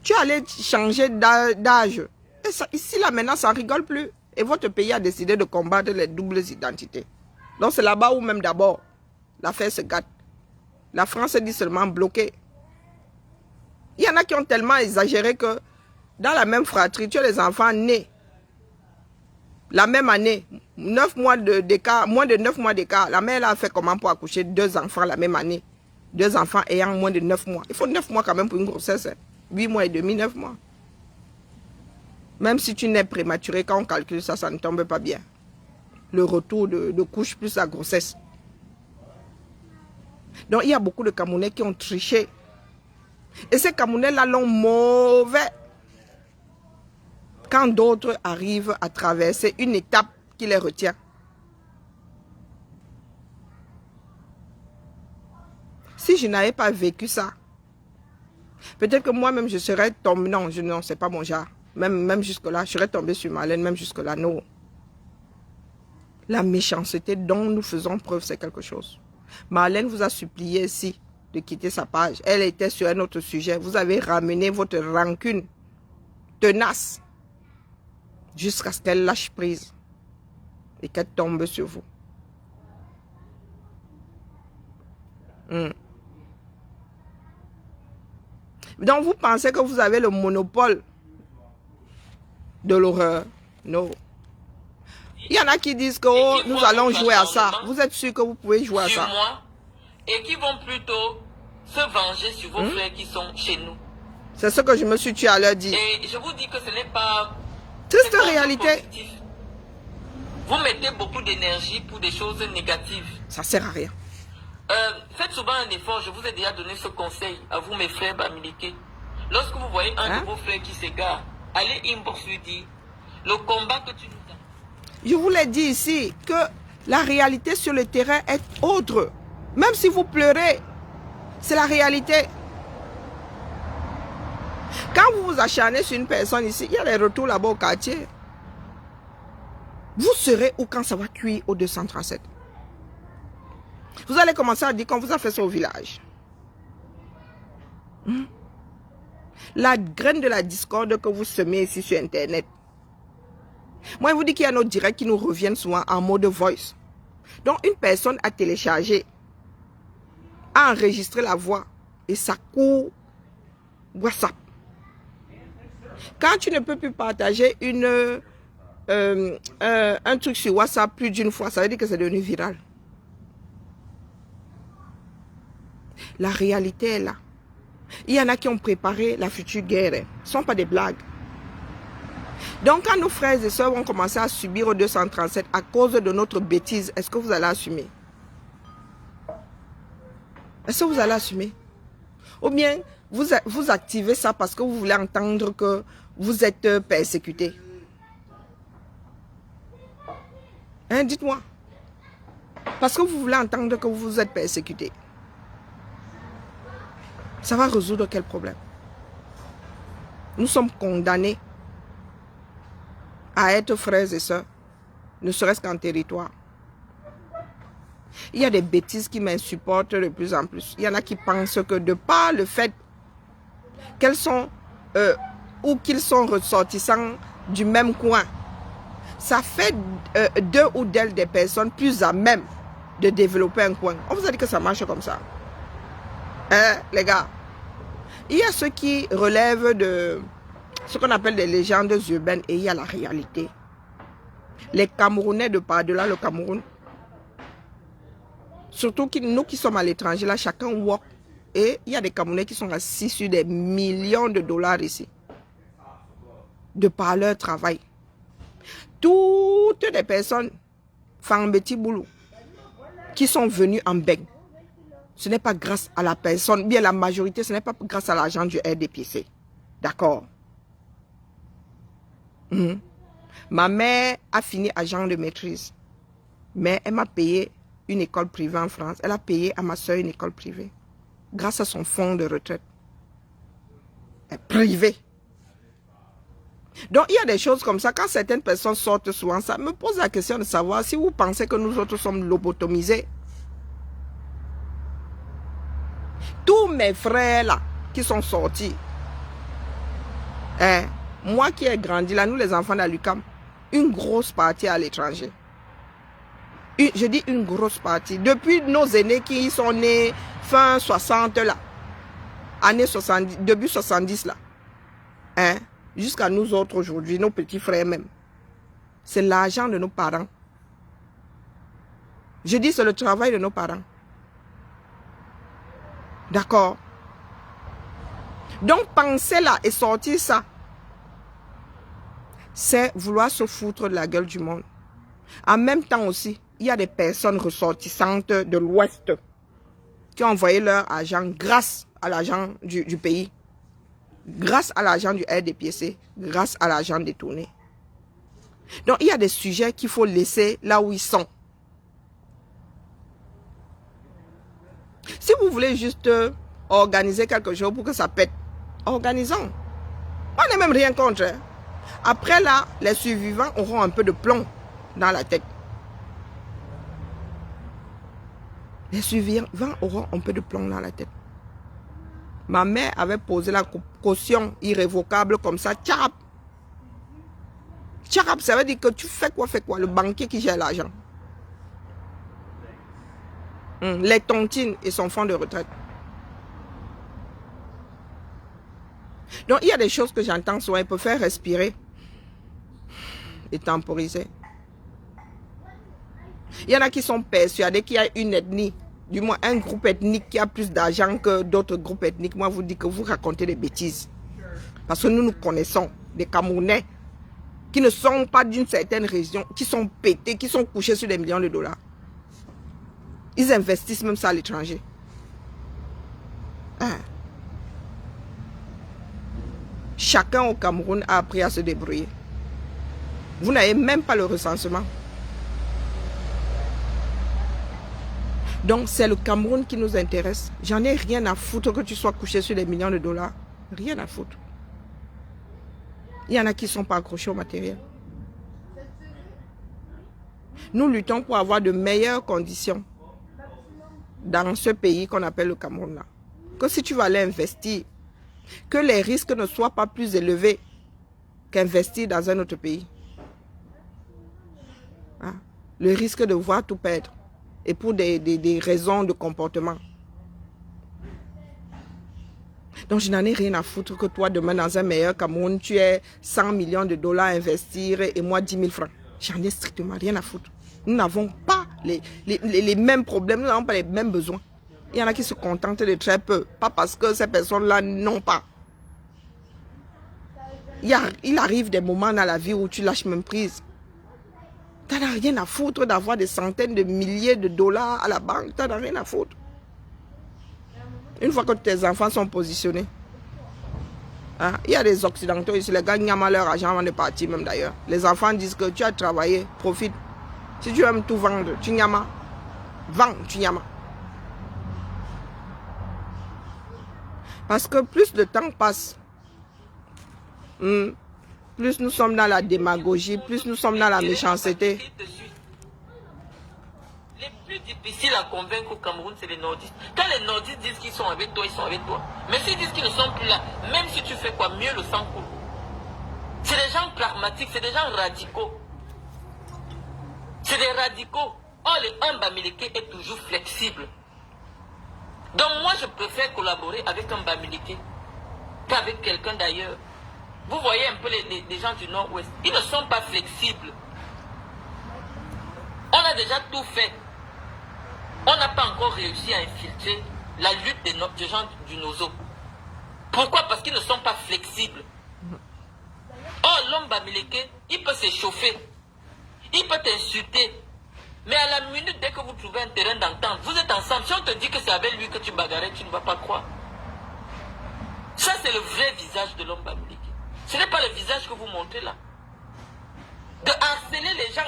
Tu allais changer d'âge. Et ça, ici, là, maintenant, ça ne rigole plus. Et votre pays a décidé de combattre les doubles identités. Donc, c'est là-bas où même d'abord, l'affaire se gâte. La France dit seulement bloquée. Il y en a qui ont tellement exagéré que dans la même fratrie, tu as les enfants nés. La même année, 9 mois d'écart, moins de 9 mois d'écart. La mère a fait comment pour accoucher 2 enfants la même année? 2 enfants ayant moins de 9 mois. Il faut 9 mois quand même pour une grossesse. 8 mois et demi, 9 mois. Même si tu nais prématuré, quand on calcule ça, ça ne tombe pas bien. Le retour de couche plus la grossesse. Donc, il y a beaucoup de Camerounais qui ont triché. Et ces Camerounais-là l'ont mauvais. Quand d'autres arrivent à traverser une étape qui les retient. Si je n'avais pas vécu ça, peut-être que moi-même je serais tombé. Non, c'est pas mon genre. Même jusque-là, je serais tombé sur ma laine, même jusque-là, non. La méchanceté dont nous faisons preuve, c'est quelque chose. Marlène vous a supplié ici de quitter sa page. Elle était sur un autre sujet. Vous avez ramené votre rancune tenace jusqu'à ce qu'elle lâche prise et qu'elle tombe sur vous. Donc vous pensez que vous avez le monopole de l'horreur? Non. Il y en a qui disent que oh, nous allons jouer à ça. Vous êtes sûr que vous pouvez jouer à ça? Moi, et qui vont plutôt se venger sur vos frères qui sont chez nous. C'est ce que je me suis tué à leur dire. Et je vous dis que ce n'est pas... Triste réalité. Vous mettez beaucoup d'énergie pour des choses négatives. Ça sert à rien. Faites souvent un effort. Je vous ai déjà donné ce conseil à vous, mes frères bamiliqués. Lorsque vous voyez un de vos frères qui s'égare, allez inbox lui dire le combat que tu nous as. Je vous l'ai dit ici que la réalité sur le terrain est autre. Même si vous pleurez, c'est la réalité. Quand vous vous acharnez sur une personne ici, il y a les retours là-bas au quartier. Vous serez où quand ça va cuire au 237? Vous allez commencer à dire qu'on vous a fait ça au village. La graine de la discorde que vous semez ici sur Internet. Moi, je vous dis qu'il y a nos directs qui nous reviennent souvent en mode voice. Donc, une personne a téléchargé, a enregistré la voix et ça court WhatsApp. Quand tu ne peux plus partager un truc sur WhatsApp plus d'une fois, ça veut dire que c'est devenu viral. La réalité est là. Il y en a qui ont préparé la future guerre. Ce ne sont pas des blagues. Donc, quand nos frères et sœurs vont commencer à subir au 237 à cause de notre bêtise, est-ce que vous allez assumer? Est-ce que vous allez assumer? Ou bien, vous activez ça parce que vous voulez entendre que vous êtes persécuté? Hein, dites-moi. Parce que vous voulez entendre que vous êtes persécuté. Ça va résoudre quel problème? Nous sommes condamnés à être frères et sœurs, ne serait-ce qu'en territoire. Il y a des bêtises qui m'insupportent de plus en plus. Il y en a qui pensent que de par le fait qu'elles sont ou qu'ils sont ressortissants du même coin, ça fait d'eux ou d'elles des personnes plus à même de développer un coin. On vous a dit que ça marche comme ça. Hein, les gars? Il y a ceux qui relèvent de ce qu'on appelle des légendes urbaines et il y a la réalité. Les Camerounais de par-delà le Cameroun, surtout nous qui sommes à l'étranger, là, chacun work. Et il y a des Camerounais qui sont assis sur des millions de dollars ici, de par leur travail. Toutes les personnes, Fambeti Boulou, qui sont venues en beigne, ce n'est pas grâce à la personne, bien la majorité, ce n'est pas grâce à l'argent du RDPC. D'accord? Ma mère a fini agent de maîtrise, mais elle m'a payé une école privée en France. Elle a payé à ma soeur une école privée, grâce à son fonds de retraite. Privé. Donc, il y a des choses comme ça. Quand certaines personnes sortent souvent, ça me pose la question de savoir si vous pensez que nous autres sommes lobotomisés. Tous mes frères là, qui sont sortis, moi qui ai grandi là, nous les enfants de l'UQAM, une grosse partie à l'étranger. Je dis une grosse partie. Depuis nos aînés qui sont nés fin 60 là, années 70, début 70 là, jusqu'à nous autres aujourd'hui, nos petits frères même. C'est l'argent de nos parents. Je dis c'est le travail de nos parents. D'accord? Donc penser là et sortir ça, c'est vouloir se foutre de la gueule du monde. En même temps aussi, il y a des personnes ressortissantes de l'Ouest qui ont envoyé leur argent grâce à l'argent du pays, grâce à l'argent du RDPC, grâce à l'argent détourné. Donc, il y a des sujets qu'il faut laisser là où ils sont. Si vous voulez juste organiser quelque chose pour que ça pète, organisons. On n'est même rien contre. Après là, les survivants auront un peu de plomb dans la tête. Les survivants auront un peu de plomb dans la tête. Ma mère avait posé la caution irrévocable comme ça. Tchap! Tchap, ça veut dire que tu fais quoi? Le banquier qui gère l'argent. Les tontines et son fonds de retraite. Donc, il y a des choses que j'entends souvent. Il peut faire respirer et temporiser. Il y en a qui sont persuadés qu'il y a une ethnie, du moins un groupe ethnique qui a plus d'argent que d'autres groupes ethniques. Moi, je vous dis que vous racontez des bêtises. Parce que nous connaissons des Camerounais qui ne sont pas d'une certaine région, qui sont pétés, qui sont couchés sur des millions de dollars. Ils investissent même ça à l'étranger. Hein? Chacun au Cameroun a appris à se débrouiller. Vous n'avez même pas le recensement. Donc, c'est le Cameroun qui nous intéresse. J'en ai rien à foutre que tu sois couché sur des millions de dollars. Rien à foutre. Il y en a qui ne sont pas accrochés au matériel. Nous luttons pour avoir de meilleures conditions dans ce pays qu'on appelle le Cameroun là. Que si tu vas aller investir, que les risques ne soient pas plus élevés qu'investir dans un autre pays. Hein? Le risque de voir tout perdre. Et pour des raisons de comportement. Donc, je n'en ai rien à foutre que toi, demain, dans un meilleur Cameroun, tu aies 100 millions de dollars à investir et moi, 10 000 francs. J'en ai strictement rien à foutre. Nous n'avons pas les mêmes problèmes, nous n'avons pas les mêmes besoins. Il y en a qui se contentent de très peu. Pas parce que ces personnes-là n'ont pas. Il arrive des moments dans la vie où tu lâches même prise. Tu n'as rien à foutre d'avoir des centaines de milliers de dollars à la banque. Tu n'as rien à foutre. Une fois que tes enfants sont positionnés. Hein? Il y a des Occidentaux ici, les gars n'ont leur argent avant de partir même d'ailleurs. Les enfants disent que tu as travaillé, profite. Si tu aimes tout vendre, tu n'yamas. Vends, tu n'yamas. Parce que plus le temps passe, plus nous sommes dans la démagogie, plus nous sommes dans la méchanceté. Les plus difficiles à convaincre au Cameroun, c'est les nordistes. Quand les nordistes disent qu'ils sont avec toi, ils sont avec toi. Mais s'ils disent qu'ils ne sont plus là, même si tu fais quoi, mieux le sang coule. C'est des gens pragmatiques, c'est des gens radicaux. C'est des radicaux. Or, le Mbamileke est toujours flexible. Donc moi, je préfère collaborer avec un Mbamileke qu'avec quelqu'un d'ailleurs. Vous voyez un peu les gens du Nord-Ouest. Ils ne sont pas flexibles. On a déjà tout fait. On n'a pas encore réussi à infiltrer la lutte des gens du Nozo. Pourquoi? Parce qu'ils ne sont pas flexibles. Or, l'homme Bamileke, il peut s'échauffer. Il peut t'insulter. Mais à la minute, dès que vous trouvez un terrain d'entente, vous êtes ensemble. Si on te dit que c'est avec lui que tu bagarrais, tu ne vas pas croire. Ça, c'est le vrai visage de l'homme Bamileke. Ce n'est pas le visage que vous montrez là. De harceler les gens,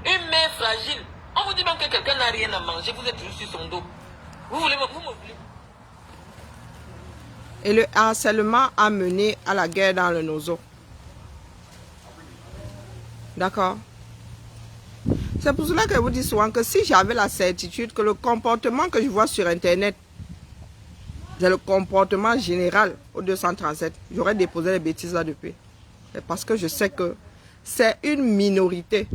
une main fragile. On vous dit même que quelqu'un n'a rien à manger, vous êtes juste sur son dos. Vous me voulez. Et le harcèlement a mené à la guerre dans le Nozo. D'accord? C'est pour cela que je vous dis souvent que si j'avais la certitude que le comportement que je vois sur Internet, c'est le comportement général au 237, j'aurais déposé les bêtises là depuis. C'est parce que je sais que c'est une minorité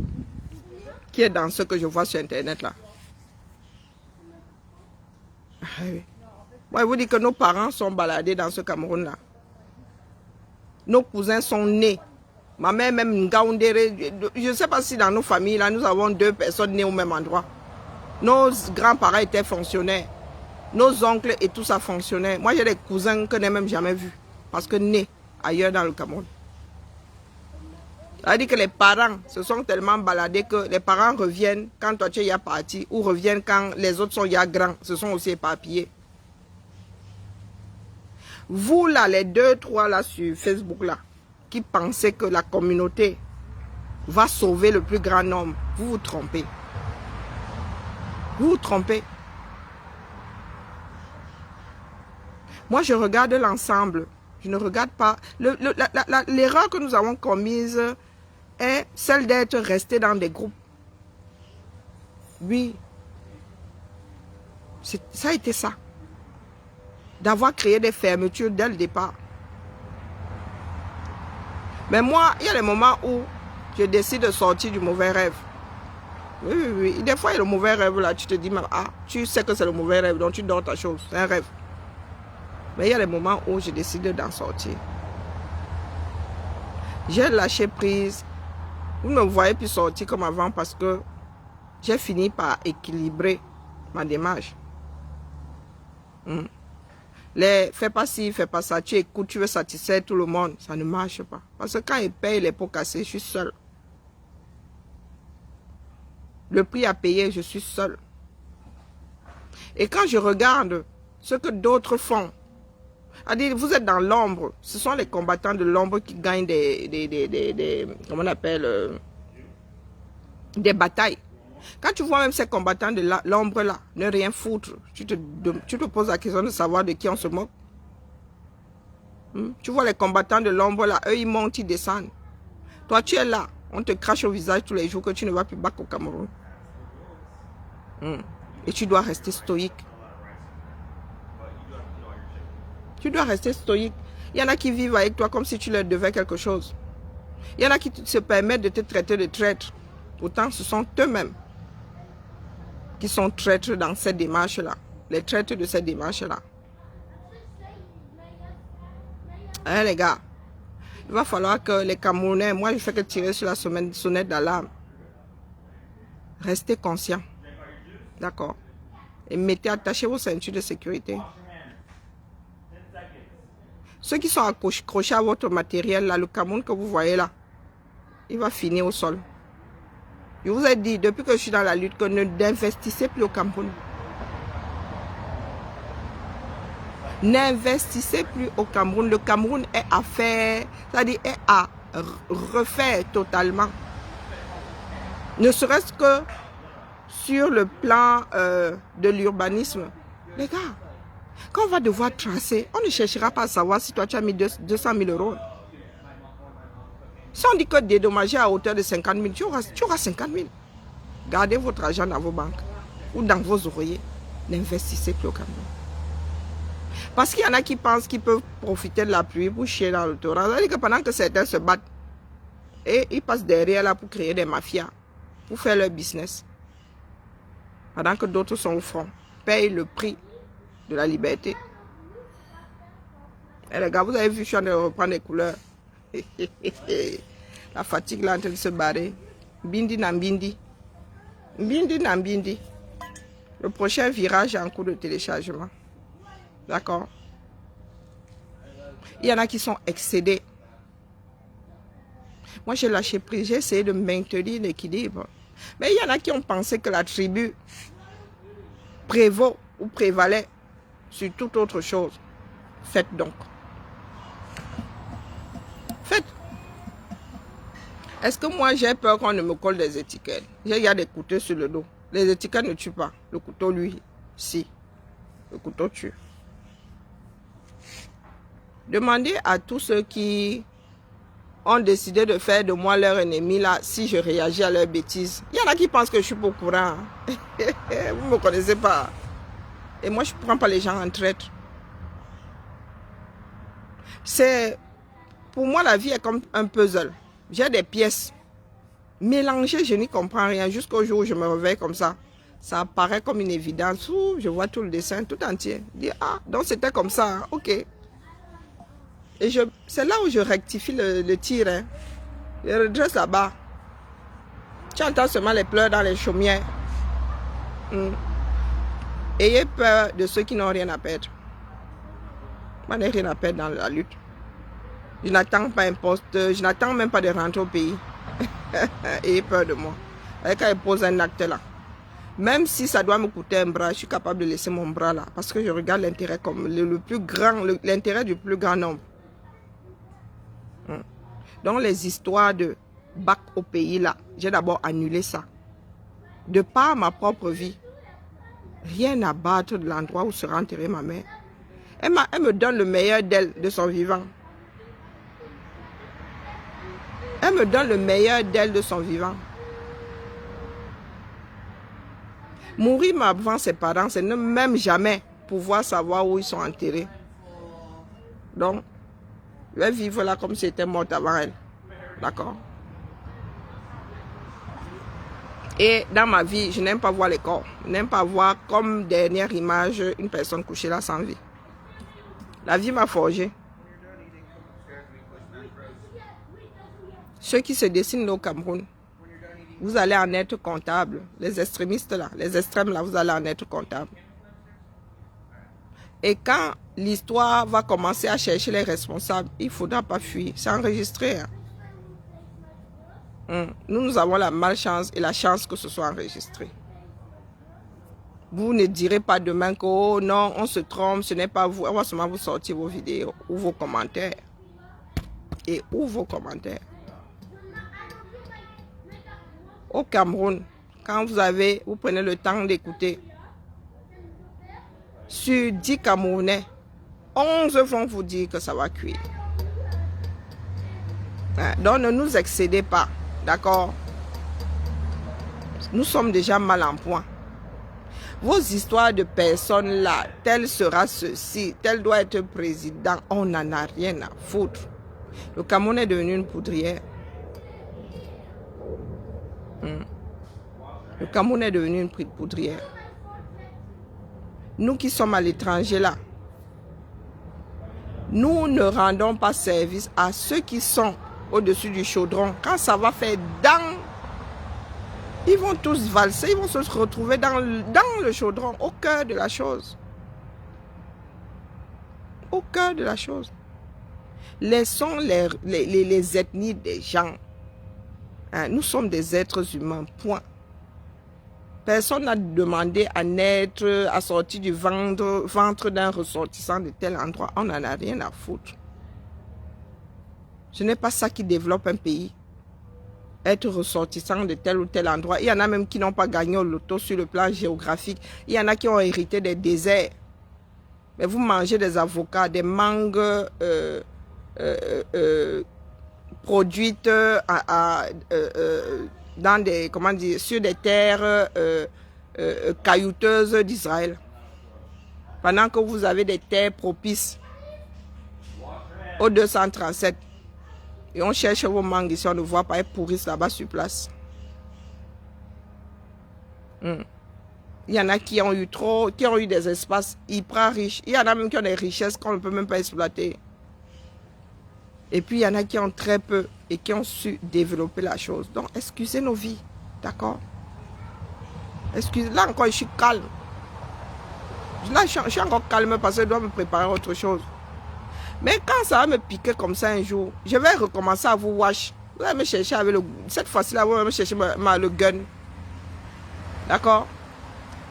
qui est dans ce que je vois sur Internet là. Oui. Moi, je vous dis que nos parents sont baladés dans ce Cameroun là. Nos cousins sont nés. Ma mère même Ngaoundéré. Je ne sais pas si dans nos familles là, nous avons 2 personnes nées au même endroit. Nos grands-parents étaient fonctionnaires. Nos oncles et tout ça fonctionnait. Moi, j'ai des cousins que je n'ai même jamais vus. Parce que nés ailleurs dans le Cameroun. Ça veut dire que les parents se sont tellement baladés que les parents reviennent quand toi tu es parti ou reviennent quand les autres sont grands, se sont aussi éparpillés. Vous là, les 2, 3 là sur Facebook là, qui pensez que la communauté va sauver le plus grand nombre, vous vous trompez. Vous vous trompez. Moi, je regarde l'ensemble. Je ne regarde pas. L'erreur que nous avons commise est celle d'être resté dans des groupes. Oui. Ça a été ça. D'avoir créé des fermetures dès le départ. Mais moi, il y a des moments où je décide de sortir du mauvais rêve. Oui, oui, oui. Des fois, il y a le mauvais rêve là. Tu te dis, ah, tu sais que c'est le mauvais rêve, donc tu dors ta chose. C'est un rêve. Mais il y a des moments où je décide d'en sortir. J'ai lâché prise. Vous ne me voyez plus sortir comme avant parce que j'ai fini par équilibrer ma démarche. Fais pas ci, fais pas ça. Tu écoutes, tu veux satisfaire tout le monde. Ça ne marche pas. Parce que quand ils payent les pots cassés, je suis seul. Le prix à payer, je suis seul. Et quand je regarde ce que d'autres font, c'est-à-dire, vous êtes dans l'ombre. Ce sont les combattants de l'ombre qui gagnent comment on appelle, des batailles. Quand tu vois même ces combattants de l'ombre là, ne rien foutre, tu te poses la question de savoir de qui on se moque. Tu vois les combattants de l'ombre là, eux ils montent, ils descendent. Toi tu es là, on te crache au visage tous les jours que tu ne vas plus battre au Cameroun. Et tu dois rester stoïque. Tu dois rester stoïque. Il y en a qui vivent avec toi comme si tu leur devais quelque chose. Il y en a qui se permettent de te traiter de traître. Pourtant, ce sont eux-mêmes qui sont traîtres dans cette démarche-là. Les traîtres de cette démarche-là. Hein, les gars, il va falloir que les Camerounais, moi je fais que tirer sur la sonnette d'alarme. Restez conscients. D'accord? Et attachez vos ceintures de sécurité. Ceux qui sont accrochés à votre matériel, là, le Cameroun que vous voyez là, il va finir au sol. Je vous ai dit, depuis que je suis dans la lutte, que n'investissez plus au Cameroun. N'investissez plus au Cameroun. Le Cameroun est à faire, c'est-à-dire est à refaire totalement. Ne serait-ce que sur le plan de l'urbanisme. Les gars, quand on va devoir tracer, on ne cherchera pas à savoir si toi tu as mis 200 000 euros. Si on dit que dédommager à hauteur de 50 000, tu auras 50 000. Gardez votre argent dans vos banques ou dans vos oreillers. N'investissez plus au Cameroun. Parce qu'il y en a qui pensent qu'ils peuvent profiter de la pluie pour chier dans le torrent. C'est-à-dire que pendant que certains se battent, et ils passent derrière là pour créer des mafias, pour faire leur business. Pendant que d'autres sont au front, payent le prix de la liberté. Et les gars, vous avez vu, je suis en train de reprendre les couleurs. La fatigue là en train de se barrer. Bindi Nambindi. Bindi Nambindi. Le prochain virage est en cours de téléchargement. D'accord? Il y en a qui sont excédés. Moi, j'ai lâché prise. J'ai essayé de maintenir l'équilibre. Mais il y en a qui ont pensé que la tribu prévaut ou prévalait sur toute autre chose. Faites donc. Faites. Est-ce que moi j'ai peur qu'on ne me colle des étiquettes? Il y a des couteaux sur le dos. Les étiquettes ne tuent pas. Le couteau, lui, si. Le couteau tue. Demandez à tous ceux qui ont décidé de faire de moi leur ennemi là, si je réagis à leurs bêtises. Il y en a qui pensent que je suis pas au courant. Vous ne me connaissez pas. Et moi, je ne prends pas les gens en traître. Pour moi, la vie est comme un puzzle. J'ai des pièces mélangées, je n'y comprends rien. Jusqu'au jour où je me réveille comme ça. Ça apparaît comme une évidence. Ouh, je vois tout le dessin, tout entier. Je dis, ah, donc c'était comme ça, hein, ok. Et c'est là où je rectifie le tir. Hein. Je redresse là-bas. Tu entends seulement les pleurs dans les chaumières. Ayez peur de ceux qui n'ont rien à perdre. Moi, je n'ai rien à perdre dans la lutte. Je n'attends pas un poste, je n'attends même pas de rentrer au pays. Ayez peur de moi. Quand il pose un acte là. Même si ça doit me coûter un bras, je suis capable de laisser mon bras là. Parce que je regarde l'intérêt comme l'intérêt du plus grand nombre. Donc les histoires de bac au pays là, j'ai d'abord annulé ça. De par ma propre vie, rien à battre de l'endroit où sera enterrée ma mère. Elle me donne le meilleur d'elle, de son vivant. Elle me donne le meilleur d'elle, de son vivant. Mourir avant ses parents, c'est ne même jamais pouvoir savoir où ils sont enterrés. Donc, je vais vivre là comme si j'étais morte avant elle. D'accord? Et dans ma vie, je n'aime pas voir les corps. Je n'aime pas voir comme dernière image une personne couchée là sans vie. La vie m'a forgé. Ceux qui se dessinent au Cameroun, vous allez en être comptable. Les extrémistes là, les extrêmes là, vous allez en être comptable. Et quand l'histoire va commencer à chercher les responsables, il ne faudra pas fuir. C'est enregistré. Hein. Nous avons la malchance et la chance que ce soit enregistré. Vous ne direz pas demain que oh non, on se trompe, ce n'est pas vous. On va seulement vous sortir vos vidéos ou vos commentaires. Et où vos commentaires. Au Cameroun, quand vous prenez le temps d'écouter, sur 10 Camerounais, 11 vont vous dire que ça va cuire. Donc ne nous excédez pas, d'accord? Nous sommes déjà mal en point. Vos histoires de personnes là, tel sera ceci, tel doit être président, on n'en a rien à foutre. Le Cameroun est devenu une poudrière. Le Cameroun est devenu une poudrière. Nous qui sommes à l'étranger là, nous ne rendons pas service à ceux qui sont au-dessus du chaudron. Quand ça va faire dans, ils vont tous valser, ils vont se retrouver dans le chaudron, au cœur de la chose. Au cœur de la chose. Laissons les ethnies des gens. Hein, nous sommes des êtres humains, point. Personne n'a demandé à naître, à sortir du ventre d'un ressortissant de tel endroit. On n'en a rien à foutre. Ce n'est pas ça qui développe un pays. Être ressortissant de tel ou tel endroit. Il y en a même qui n'ont pas gagné au loto sur le plan géographique. Il y en a qui ont hérité des déserts. Mais vous mangez des avocats, des mangues produites dans des, comment dire, sur des terres caillouteuses d'Israël. Pendant que vous avez des terres propices au 237. Et on cherche vos mangues ici, on ne voit pas, elles pourrissent là-bas sur place. Il y en a qui ont eu des espaces hyper riches. Il y en a même qui ont des richesses qu'on ne peut même pas exploiter. Et puis il y en a qui ont très peu et qui ont su développer la chose. Donc excusez nos vies, d'accord? Excusez, là encore je suis calme. Là je suis encore calme parce que je dois me préparer à autre chose. Mais quand ça va me piquer comme ça un jour, je vais recommencer à vous wash. Vous allez me chercher avec le... Cette fois-ci là, vous allez me chercher le gun. D'accord?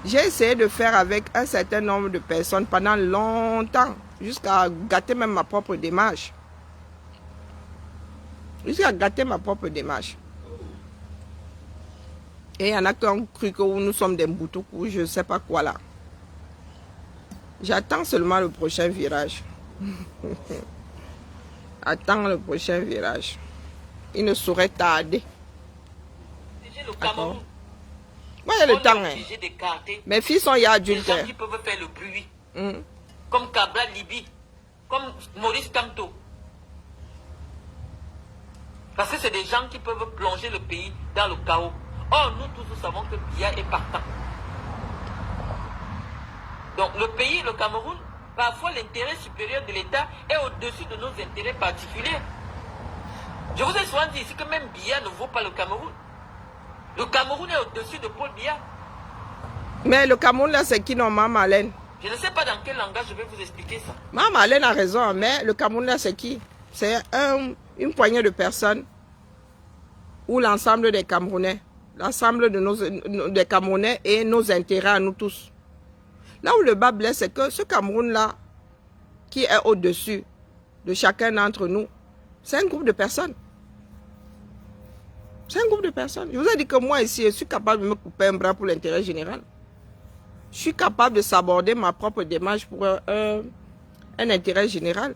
J'ai essayé de faire avec un certain nombre de personnes pendant longtemps, jusqu'à gâter même ma propre démarche. Jusqu'à gâter ma propre démarche. Et il y en a qui ont cru que nous sommes des boutoukou, je ne sais pas quoi là. J'attends seulement le prochain virage. Attends le prochain virage. Il ne saurait tarder. Le Cameroun. Moi, il y a le temps. Hein. Mes filles sont adultes. Des gens qui peuvent faire le bruit. Comme Cabral Libi. Comme Maurice Kamto. Parce que c'est des gens qui peuvent plonger le pays dans le chaos. Or, nous tous, nous savons que Biya est partant. Donc, le pays, le Cameroun, parfois l'intérêt supérieur de l'État est au-dessus de nos intérêts particuliers. Je vous ai souvent dit ici que même Biya ne vaut pas le Cameroun. Le Cameroun est au-dessus de Paul Biya. Mais le Cameroun, là, c'est qui, non, Mme Allen? Je ne sais pas dans quel langage je vais vous expliquer ça. Mme Allen a raison, mais le Cameroun, là, c'est qui? C'est une poignée de personnes ou l'ensemble des Camerounais. L'ensemble des Camerounais et nos intérêts à nous tous. Là où le bas blesse, c'est que ce Cameroun-là, qui est au-dessus de chacun d'entre nous, c'est un groupe de personnes. C'est un groupe de personnes. Je vous ai dit que moi ici, je suis capable de me couper un bras pour l'intérêt général. Je suis capable de s'aborder ma propre démarche pour un intérêt général.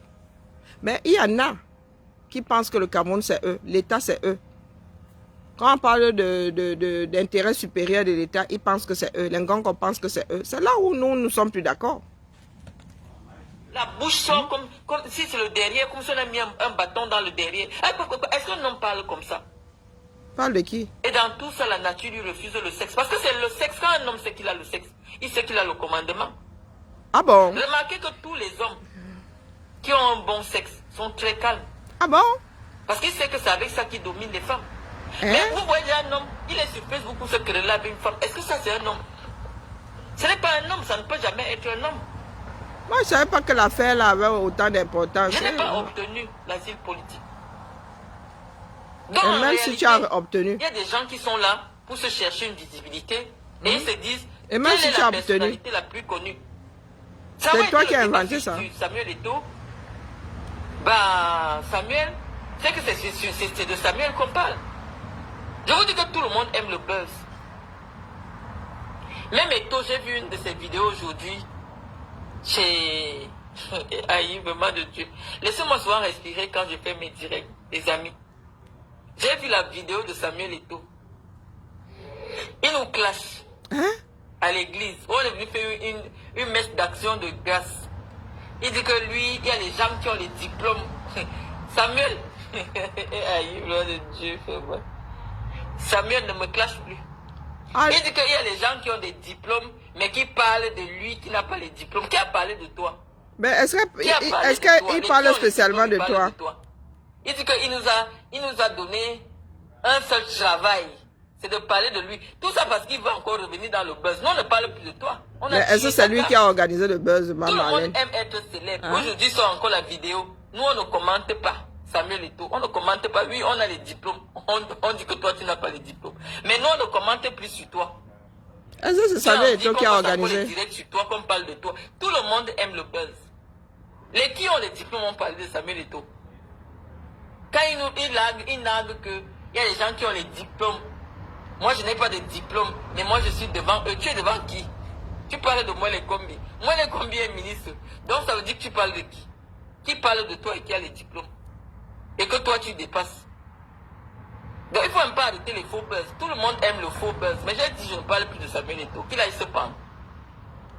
Mais il y en a qui pensent que le Cameroun, c'est eux. L'État, c'est eux. Quand on parle d'intérêt supérieur de l'État, ils pensent que c'est eux. Les Ngongos pensent que c'est eux. C'est là où nous ne sommes plus d'accord. La bouche sort comme si c'est le derrière, comme si on a mis un bâton dans le derrière. Est-ce qu'un homme parle comme ça? Parle de qui? Et dans tout ça, la nature lui refuse le sexe. Parce que c'est le sexe. Quand un homme sait qu'il a le sexe, il sait qu'il a le commandement. Ah bon? Remarquez que tous les hommes qui ont un bon sexe sont très calmes. Ah bon? Parce qu'il sait que c'est avec ça qu'il domine les femmes. Hein? Mais vous voyez un homme, il est sur Facebook pour se quereller avec une femme. Est-ce que ça c'est un homme? Ce n'est pas un homme, ça ne peut jamais être un homme. Moi, je ne savais pas que l'affaire là avait autant d'importance. Je n'ai pas obtenu l'asile politique. Et Donc, en même si réalité, tu as obtenu. il y a des gens qui sont là pour se chercher une visibilité et ils se disent Et même quelle si est tu la as obtenu. personnalité la plus connue. Ça C'est va toi être qui as le débat inventé sur ça. Samuel Eto'o. Bah, Samuel, c'est que c'est de Samuel qu'on parle. Je vous dis que tout le monde aime le buzz. Même Eto'o, j'ai vu une de ses vidéos aujourd'hui chez Aïe, vraiment de Dieu. Laissez-moi souvent respirer quand je fais mes directs, les amis. J'ai vu la vidéo de Samuel Eto'o. Il nous clash Hein? à l'église. On est venu faire une messe d'action de grâce. Il dit que lui, il y a les gens qui ont les diplômes. Samuel, aïe, gloire de Dieu, frère. Samuel ne me clash plus. Ah, Il dit qu'il y a les gens qui ont des diplômes, mais qui parlent de lui qui n'a pas les diplômes. Qui a parlé de toi? mais est-ce Qui a parlé de qu'il toi? Les parle qui ont spécialement les de diplômes, ils toi? parlent Il dit qu'il nous a donné un seul travail. C'est de parler de lui. Tout ça parce qu'il va encore revenir dans le buzz. Nous, on ne parle plus de toi. On a Mais est-ce tué que c'est lui Kaka. qui a organisé le buzz, Tout le Maman monde Alain? aime être célèbre. Hein? Aujourd'hui, c'est encore la vidéo. Nous, on ne commente pas. Samuel Eto'o, on ne commente pas. Oui, on a les diplômes. On dit que toi, tu n'as pas les diplômes. Mais nous, on ne commente plus sur toi. Est-ce que c'est Samuel Eto'o qui a On organisé? direct sur toi, qu'on parle de toi. Tout le monde aime le buzz. Les qui ont les diplômes ont parlé de Samuel Eto'o. Quand il nargue qu'il y a des gens qui ont les diplômes. Moi, je n'ai pas de diplôme, mais moi, je suis devant eux. Tu es devant qui? Tu parles de moi les combis. Moi les combis est ministre. Donc, ça veut dire que tu parles de qui? Qui parle de toi et qui a les diplômes? Et que toi, tu dépasses. Donc, il faut un peu arrêter les faux buzz. Tout le monde aime le faux buzz. Mais j'ai dit, je ne parle plus de Samuel Eto'o. Qu'il aille se pendre.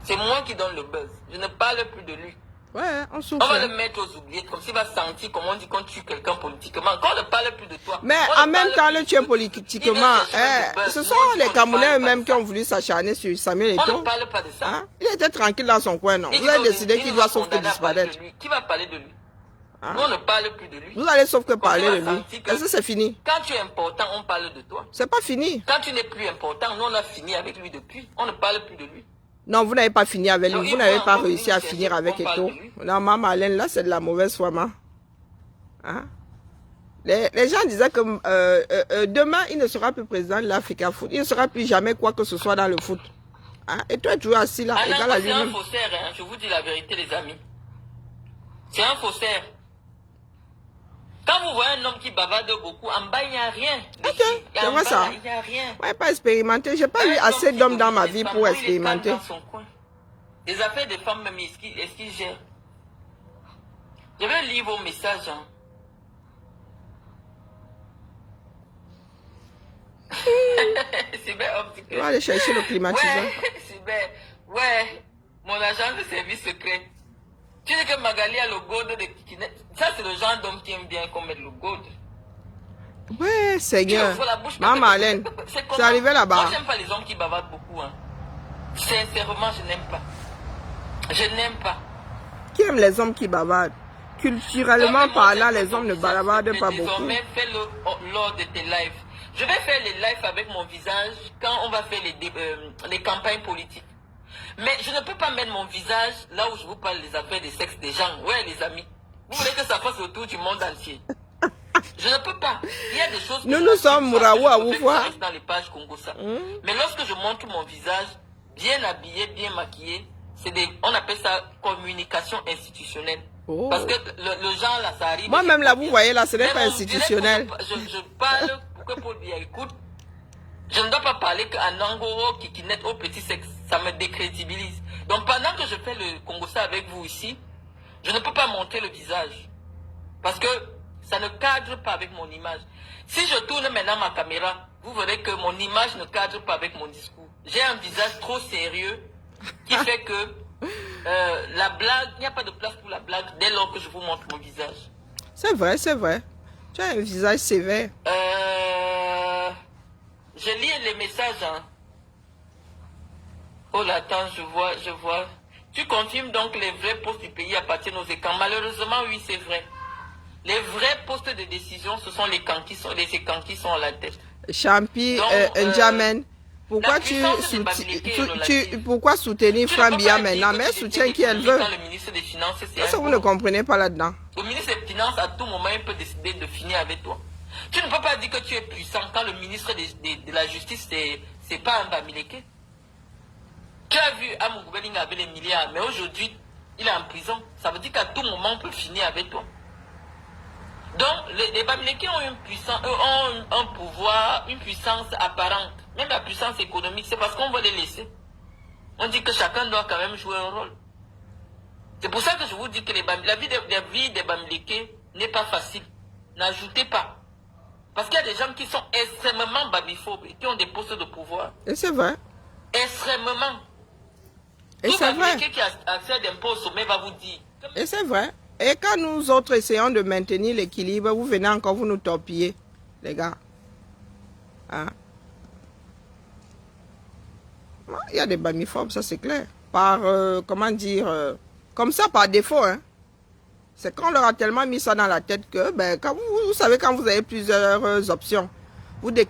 C'est moi qui donne le buzz. Je ne parle plus de lui. Ouais, on On souffre. va le mettre aux oubliettes, comme s'il va sentir, comme on dit qu'on tue quelqu'un politiquement. Quand on ne parle plus de toi. Mais on en ne même parle temps, plus le de tuer toi. politiquement, Il vient chercher le buzz. ce Nous, sont on dit les qu'on ne Camerounais parle pas eux-mêmes de qui ça. ont voulu s'acharner sur Samuel On Eto'o. ne parle pas de ça. Hein? Il était tranquille dans son coin, non? Il Vous dit avez qu'on- décidé il qu'il nous doit a sauf que condamnés à parler de disparaître. lui. Qui va parler de lui? Hein? Nous, on ne parle plus de lui. Vous allez sauf que parler Quand de tu vas lui. sentir que- Est-ce que c'est fini? Quand tu es important, on parle de toi. C'est pas fini. Quand tu n'es plus important, nous, on a fini avec lui depuis. On ne parle plus de lui. Non, vous n'avez pas fini avec Non, lui. il Vous n'avez faut pas encore réussi à venir finir chercher avec qu'on parle Eto'o. de lui. Non, Maman Alain, là, c'est de la mauvaise foi, hein? Hein? Les gens disaient que demain, il ne sera plus président de l'Africa Foot. Il ne sera plus jamais quoi que ce soit dans le foot. Hein? Et toi, tu es assis là, Ah non, égal à c'est un lui-même. faussaire, hein. Je vous dis la vérité, les amis. C'est un faussaire. Quand vous voyez un homme qui bavarde beaucoup, en bas, il n'y a rien. Ok, Et c'est en vrai bas, ça. il n'y a rien. Ouais, pas expérimenté. J'ai pas eu Un assez homme qui d'hommes dans domine ma les vie femmes, pour lui, il est expérimenter. calme dans son coin. Les affaires des femmes, même, est-ce qu'il gère? Je vais lire vos messages. Hein. C'est bien, homme, On va aller chercher le climatiseur. Ouais, c'est bien. Ouais, mon agent de service secret. Tu dis que Magali a le gold de Kikinet. Ça, c'est le genre d'homme qui aime bien qu'on mette le gold. Ouais, Tu Seigneur. ouvres la bouche. Maman Alain, C'est c'est arrivé là-bas. Moi, j'aime pas les hommes qui bavardent beaucoup. Hein. Sincèrement, je n'aime pas. Je n'aime pas. Qui aime les hommes qui bavardent? Culturellement parlant, les hommes ne bavardent pas beaucoup. Désormais, fais-le lors de tes lives. Je vais faire les lives avec mon visage quand on va faire les campagnes politiques. Mais je ne peux pas mettre mon visage là où je vous parle des affaires des sexes des gens. Ouais, les amis. Vous voulez que ça fasse le tour du monde entier? Je ne peux pas. Il y a des choses que Nous, je nous ne sommes peux pas, que Mouraou à je préfère que Oufoua. ça reste dans les pages Congo ça. Mais lorsque je montre mon visage, bien habillé, bien maquillé, on appelle ça communication institutionnelle. Oh. Parce que le genre là, ça arrive. Moi-même là, vous voyez là, ce n'est Mais pas mon institutionnel. direct, je parle pour que Paul Biya écoute. Je ne dois pas parler qu'à Nangoro, Kikinet, au petit sexe. Ça me décrédibilise. Donc pendant que je fais le Congo ça avec vous ici, je ne peux pas montrer le visage. Parce que Ça ne cadre pas avec mon image. Si je tourne maintenant ma caméra, vous verrez que mon image ne cadre pas avec mon discours. J'ai un visage trop sérieux qui fait que la blague, il n'y a pas de place pour la blague dès lors que je vous montre mon visage. C'est vrai, c'est vrai. Tu as un visage sévère. Je lis les messages. Hein. Oh là, attends, je vois. Tu confirmes donc les vrais postes du pays appartiennent aux écans. Malheureusement, oui, c'est vrai. Les vrais postes de décision, ce sont les écans qui sont à la tête. Champi, N'Djamène, pourquoi pourquoi soutenir Franck Biya maintenant? Mais elle soutient qui elle veut. Le ministre des Finances, ça, vous ne comprenez pas là-dedans. Le ministre des Finances, à tout moment, il peut décider de finir avec toi. Tu ne peux pas dire que tu es puissant quand le ministre de la Justice, c'est pas un Bamileke. Tu as vu Amougoubelling avec les milliards, mais aujourd'hui, il est en prison. Ça veut dire qu'à tout moment, on peut finir avec toi. Donc, les Bamileke ont un pouvoir, une puissance apparente. Même la puissance économique, c'est parce qu'on va les laisser. On dit que chacun doit quand même jouer un rôle. C'est pour ça que je vous dis que la vie des Bamileke n'est pas facile. N'ajoutez pas. Parce qu'il y a des gens qui sont extrêmement babiphobes et qui ont des postes de pouvoir. Et c'est vrai. Extrêmement. Et c'est vrai. Qui a accès d'impôts au sommet va vous dire. Et c'est vrai. Et quand nous autres essayons de maintenir l'équilibre, vous venez encore, vous nous torpillez, les gars. Hein? Il y a des bamiphobes, ça c'est clair. Par, comment dire, comme ça par défaut. Hein? C'est qu'on leur a tellement mis ça dans la tête que, ben, quand vous savez, quand vous avez plusieurs options, vous avez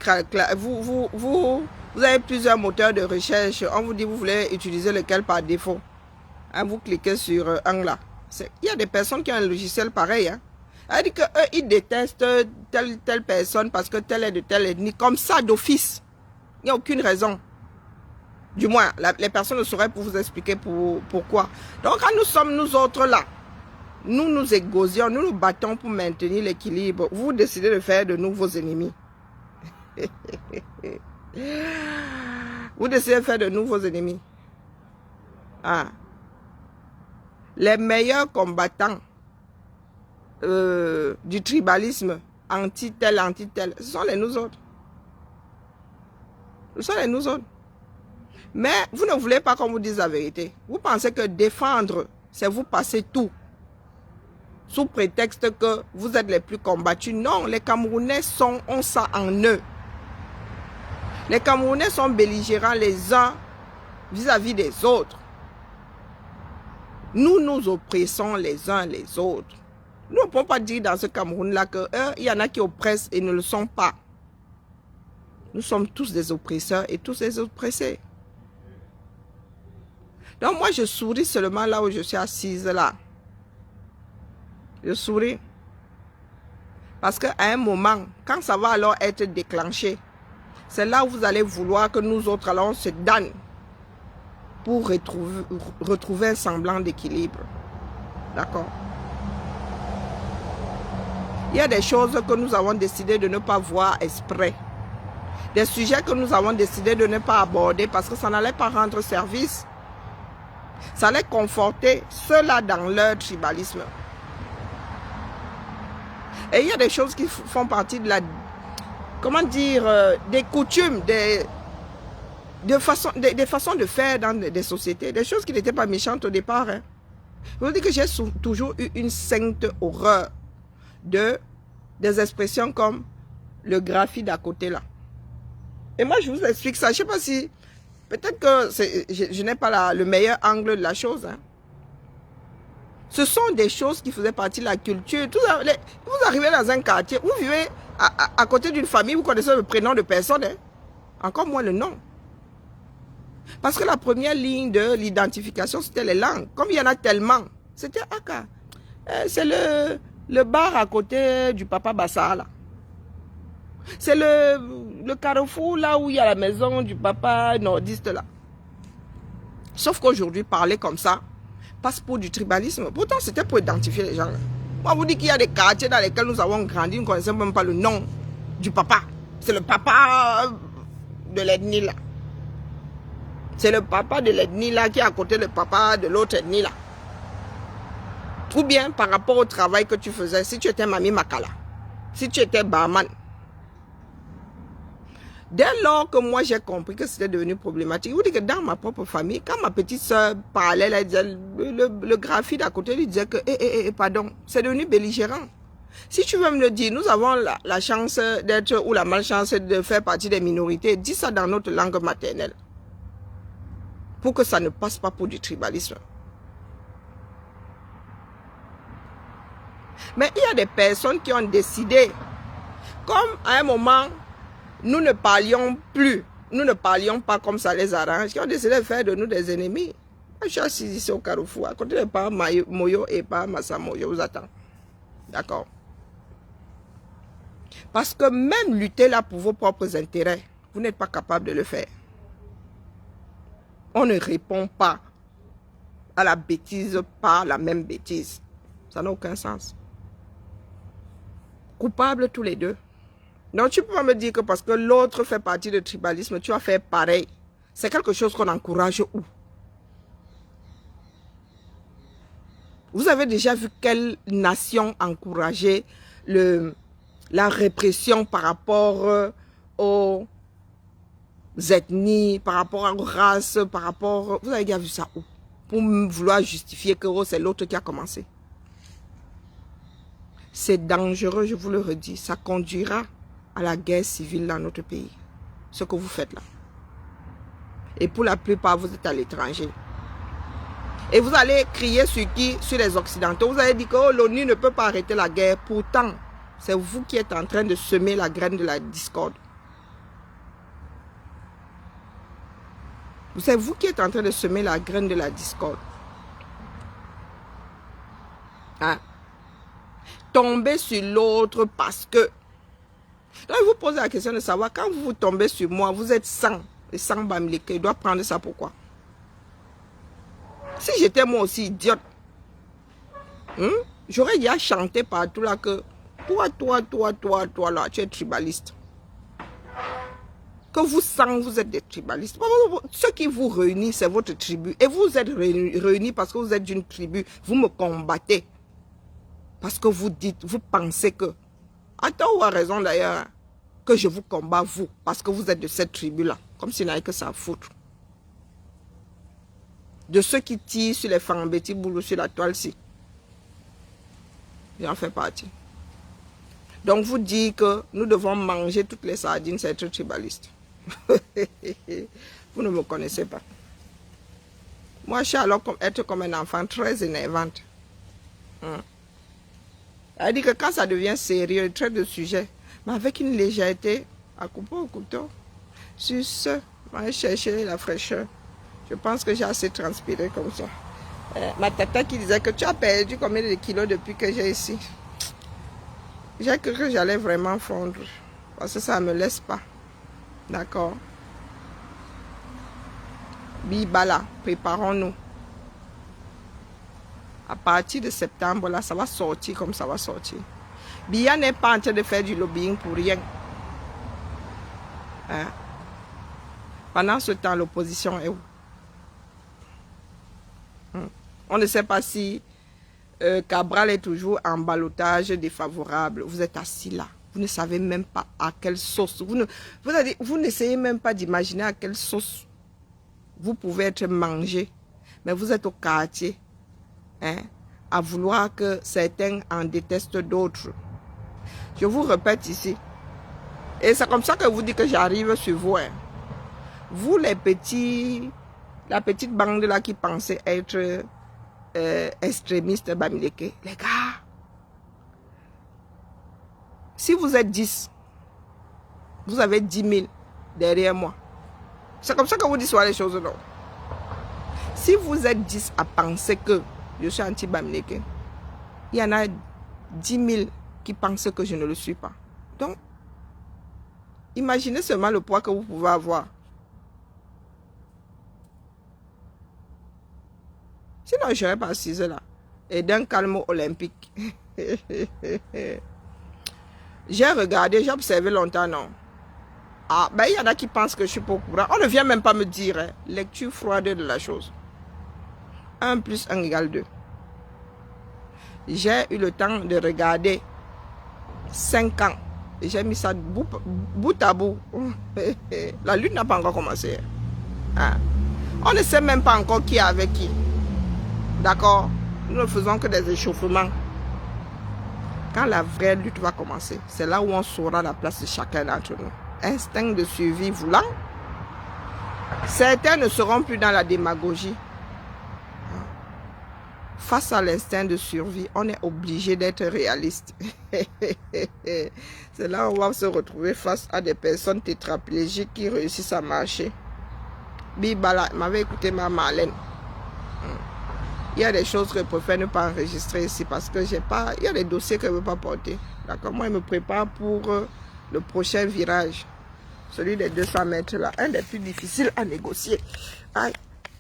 plusieurs moteurs de recherche, on vous dit vous voulez utiliser lequel par défaut. Hein, vous cliquez sur un là. Il y a des personnes qui ont un logiciel pareil. Hein. Elle dit qu'eux, ils détestent telle personne parce que telle est de telle ethnie. Comme ça, d'office. Il n'y a aucune raison. Du moins, les personnes ne sauraient pour vous expliquer pourquoi. Donc, quand nous sommes nous autres là, nous nous égosions, nous nous battons pour maintenir l'équilibre. Vous décidez de faire de nous vos ennemis. Vous décidez de faire de nous vos ennemis. Ah. Les meilleurs combattants du tribalisme anti-tel, ce sont les nous autres. Ce sont les nous autres. Mais vous ne voulez pas qu'on vous dise la vérité. Vous pensez que défendre, c'est vous passer tout. Sous prétexte que vous êtes les plus combattus. Non, les Camerounais ont ça en eux. Les Camerounais sont belligérants les uns vis-à-vis des autres. Nous nous oppressons les uns les autres. Nous ne pouvons pas dire dans ce Cameroun-là qu'il y en a qui oppressent et ne le sont pas. Nous sommes tous des oppresseurs et tous des oppressés. Donc moi, je souris seulement là où je suis assise là. Je souris. Parce qu'à un moment, quand ça va alors être déclenché, c'est là où vous allez vouloir que nous autres allons se donner pour retrouver un semblant d'équilibre. D'accord? Il y a des choses que nous avons décidé de ne pas voir exprès. Des sujets que nous avons décidé de ne pas aborder parce que ça n'allait pas rendre service. Ça allait conforter ceux-là dans leur tribalisme. Et il y a des choses qui font partie de la... Comment dire? Des coutumes, des façons de faire dans des sociétés. Des choses qui n'étaient pas méchantes au départ. Hein. Je vous dis que j'ai toujours eu une sainte horreur des expressions comme le graphite d'à côté là. Et moi, je vous explique ça. Je ne sais pas si... Peut-être que je n'ai pas le meilleur angle de la chose. Hein. Ce sont des choses qui faisaient partie de la culture. Vous arrivez dans un quartier, vous vivez à côté d'une famille, vous connaissez le prénom de personne. Hein. Encore moins le nom. Parce que la première ligne de l'identification, c'était les langues. Comme il y en a tellement, c'était Aka. C'est le bar à côté du papa Bassar là. C'est le carrefour là où il y a la maison du papa nordiste là. Sauf qu'aujourd'hui, parler comme ça passe pour du tribalisme. Pourtant, c'était pour identifier les gens. Moi, vous dis qu'il y a des quartiers dans lesquels nous avons grandi, nous ne connaissons même pas le nom du papa. C'est le papa de l'ethnie là. C'est le papa de l'ethnie là qui est à côté du papa de l'autre ethnie là. Ou bien par rapport au travail que tu faisais, si tu étais Mamie Makala. si tu étais barman. Dès lors que moi j'ai compris que c'était devenu problématique, vous dites que dans ma propre famille, quand ma petite soeur parlait, elle disait, le graphite à côté lui disait que, pardon, c'est devenu belligérant. Si tu veux me le dire, nous avons la chance d'être ou la malchance de faire partie des minorités, dis ça dans notre langue maternelle. Pour que ça ne passe pas pour du tribalisme. Mais il y a des personnes qui ont décidé, comme à un moment, nous ne parlions plus, nous ne parlions pas comme ça les arrange, qui ont décidé de faire de nous des ennemis. Je suis assis ici au Carrefour, à côté de pas Moyo et pas Massamo, je vous attends. D'accord? Parce que même lutter là pour vos propres intérêts, vous n'êtes pas capable de le faire. On ne répond pas à la bêtise par la même bêtise. Ça n'a aucun sens. Coupables tous les deux. Donc tu peux pas me dire que parce que l'autre fait partie du tribalisme, tu vas faire pareil. C'est quelque chose qu'on encourage où? Vous avez déjà vu quelle nation encourageait la répression par rapport aux ethnies, par rapport aux races, par rapport... Vous avez déjà vu ça où? Pour vouloir justifier que c'est l'autre qui a commencé. C'est dangereux, je vous le redis. Ça conduira à la guerre civile dans notre pays. Ce que vous faites là. Et pour la plupart, vous êtes à l'étranger. Et vous allez crier sur qui? Sur les Occidentaux. Vous allez dire que l'ONU ne peut pas arrêter la guerre. Pourtant, c'est vous qui êtes en train de semer la graine de la discorde. C'est vous qui êtes en train de semer la graine de la discorde. Hein? Tomber sur l'autre parce que... Donc, je vous pose la question de savoir, quand vous tombez sur moi, vous êtes 100. Et 100 Bamileke, il doit prendre ça pourquoi? Si j'étais moi aussi idiote, j'aurais déjà chanté partout là que toi là, tu es tribaliste. Que vous 100, vous êtes des tribalistes. Ce qui vous réunit, c'est votre tribu. Et vous êtes réunis parce que vous êtes d'une tribu. Vous me combattez. Parce que vous dites, vous pensez que, à tort ou à raison d'ailleurs, que je vous combats vous, parce que vous êtes de cette tribu-là, comme s'il n'avait que ça à foutre. De ceux qui tirent sur les Fambeti Boulou, sur la toile-ci. J'en fais partie. Donc vous dites que nous devons manger toutes les sardines, c'est être tribaliste. Vous ne me connaissez pas. Moi, je suis alors être comme un enfant très énervante. Elle dit que quand ça devient sérieux, traite de sujet, mais avec une légèreté, à couper au couteau, sur ce, on va chercher la fraîcheur. Je pense que j'ai assez transpiré comme ça. Ma tata qui disait que tu as perdu combien de kilos depuis que j'ai ici. J'ai cru que j'allais vraiment fondre. Parce que ça ne me laisse pas. D'accord. Bibala, préparons-nous. À partir de septembre, là, ça va sortir comme ça va sortir. Bia n'est pas en train de faire du lobbying pour rien. Hein? Pendant ce temps, l'opposition est où? On ne sait pas si Cabral est toujours en ballottage défavorable. Vous êtes assis là. Vous ne savez même pas à quelle sauce. Vous n'essayez même pas d'imaginer à quelle sauce vous pouvez être mangé. Mais vous êtes au quartier. Hein, à vouloir que certains en détestent d'autres. Je vous répète ici. Et c'est comme ça que vous dites que j'arrive sur vous. Hein. Vous les petits, la petite bande là qui pensait être extrémiste Bamileke. Les gars, si vous êtes 10, vous avez 10 000 derrière moi. C'est comme ça que vous dites les choses, non? Si vous êtes 10 à penser que je suis anti-Bamileke, il y en a 10 000 qui pensent que je ne le suis pas. Donc, imaginez seulement le poids que vous pouvez avoir. Sinon, je serais pas assise là. Et d'un calme olympique. J'ai regardé, j'ai observé longtemps, non. Ah, ben il y en a qui pensent que je suis pas au courant. On ne vient même pas me dire, hein, lecture froide de la chose. 1 + 1 = 2. J'ai eu le temps de regarder 5 ans. Et j'ai mis ça bout à bout. La lutte n'a pas encore commencé. Hein? On ne sait même pas encore qui est avec qui. D'accord? Nous ne faisons que des échauffements. Quand la vraie lutte va commencer, c'est là où on saura la place de chacun d'entre nous. Instinct de survie voulant, certains ne seront plus dans la démagogie. Face à l'instinct de survie, on est obligé d'être réaliste. C'est là où on va se retrouver face à des personnes tétraplégiques qui réussissent à marcher. Bibala, m'avait écouté ma Marlène. Il y a des choses que je préfère ne pas enregistrer ici parce que j'ai pas. Il y a des dossiers que je ne veux pas porter. D'accord? Moi, je me prépare pour le prochain virage. Celui des 200 mètres là. Un des plus difficiles à négocier. Aïe.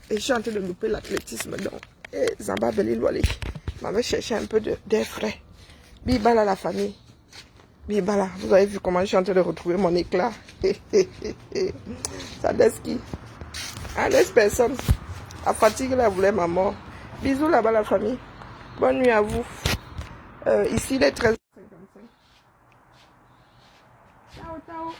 Et je suis en train de louper l'athlétisme. Donc, Zamba Belilwali m'avait cherché un peu d'air frais. Bibala la famille. Bibala. Vous avez vu comment je suis en train de retrouver mon éclat. Ça laisse qui? Ah, laisse personne. La fatigue là voulait ma mort. Bisous là-bas la famille. Bonne nuit à vous. Ici il est 13h55. Ciao, ciao.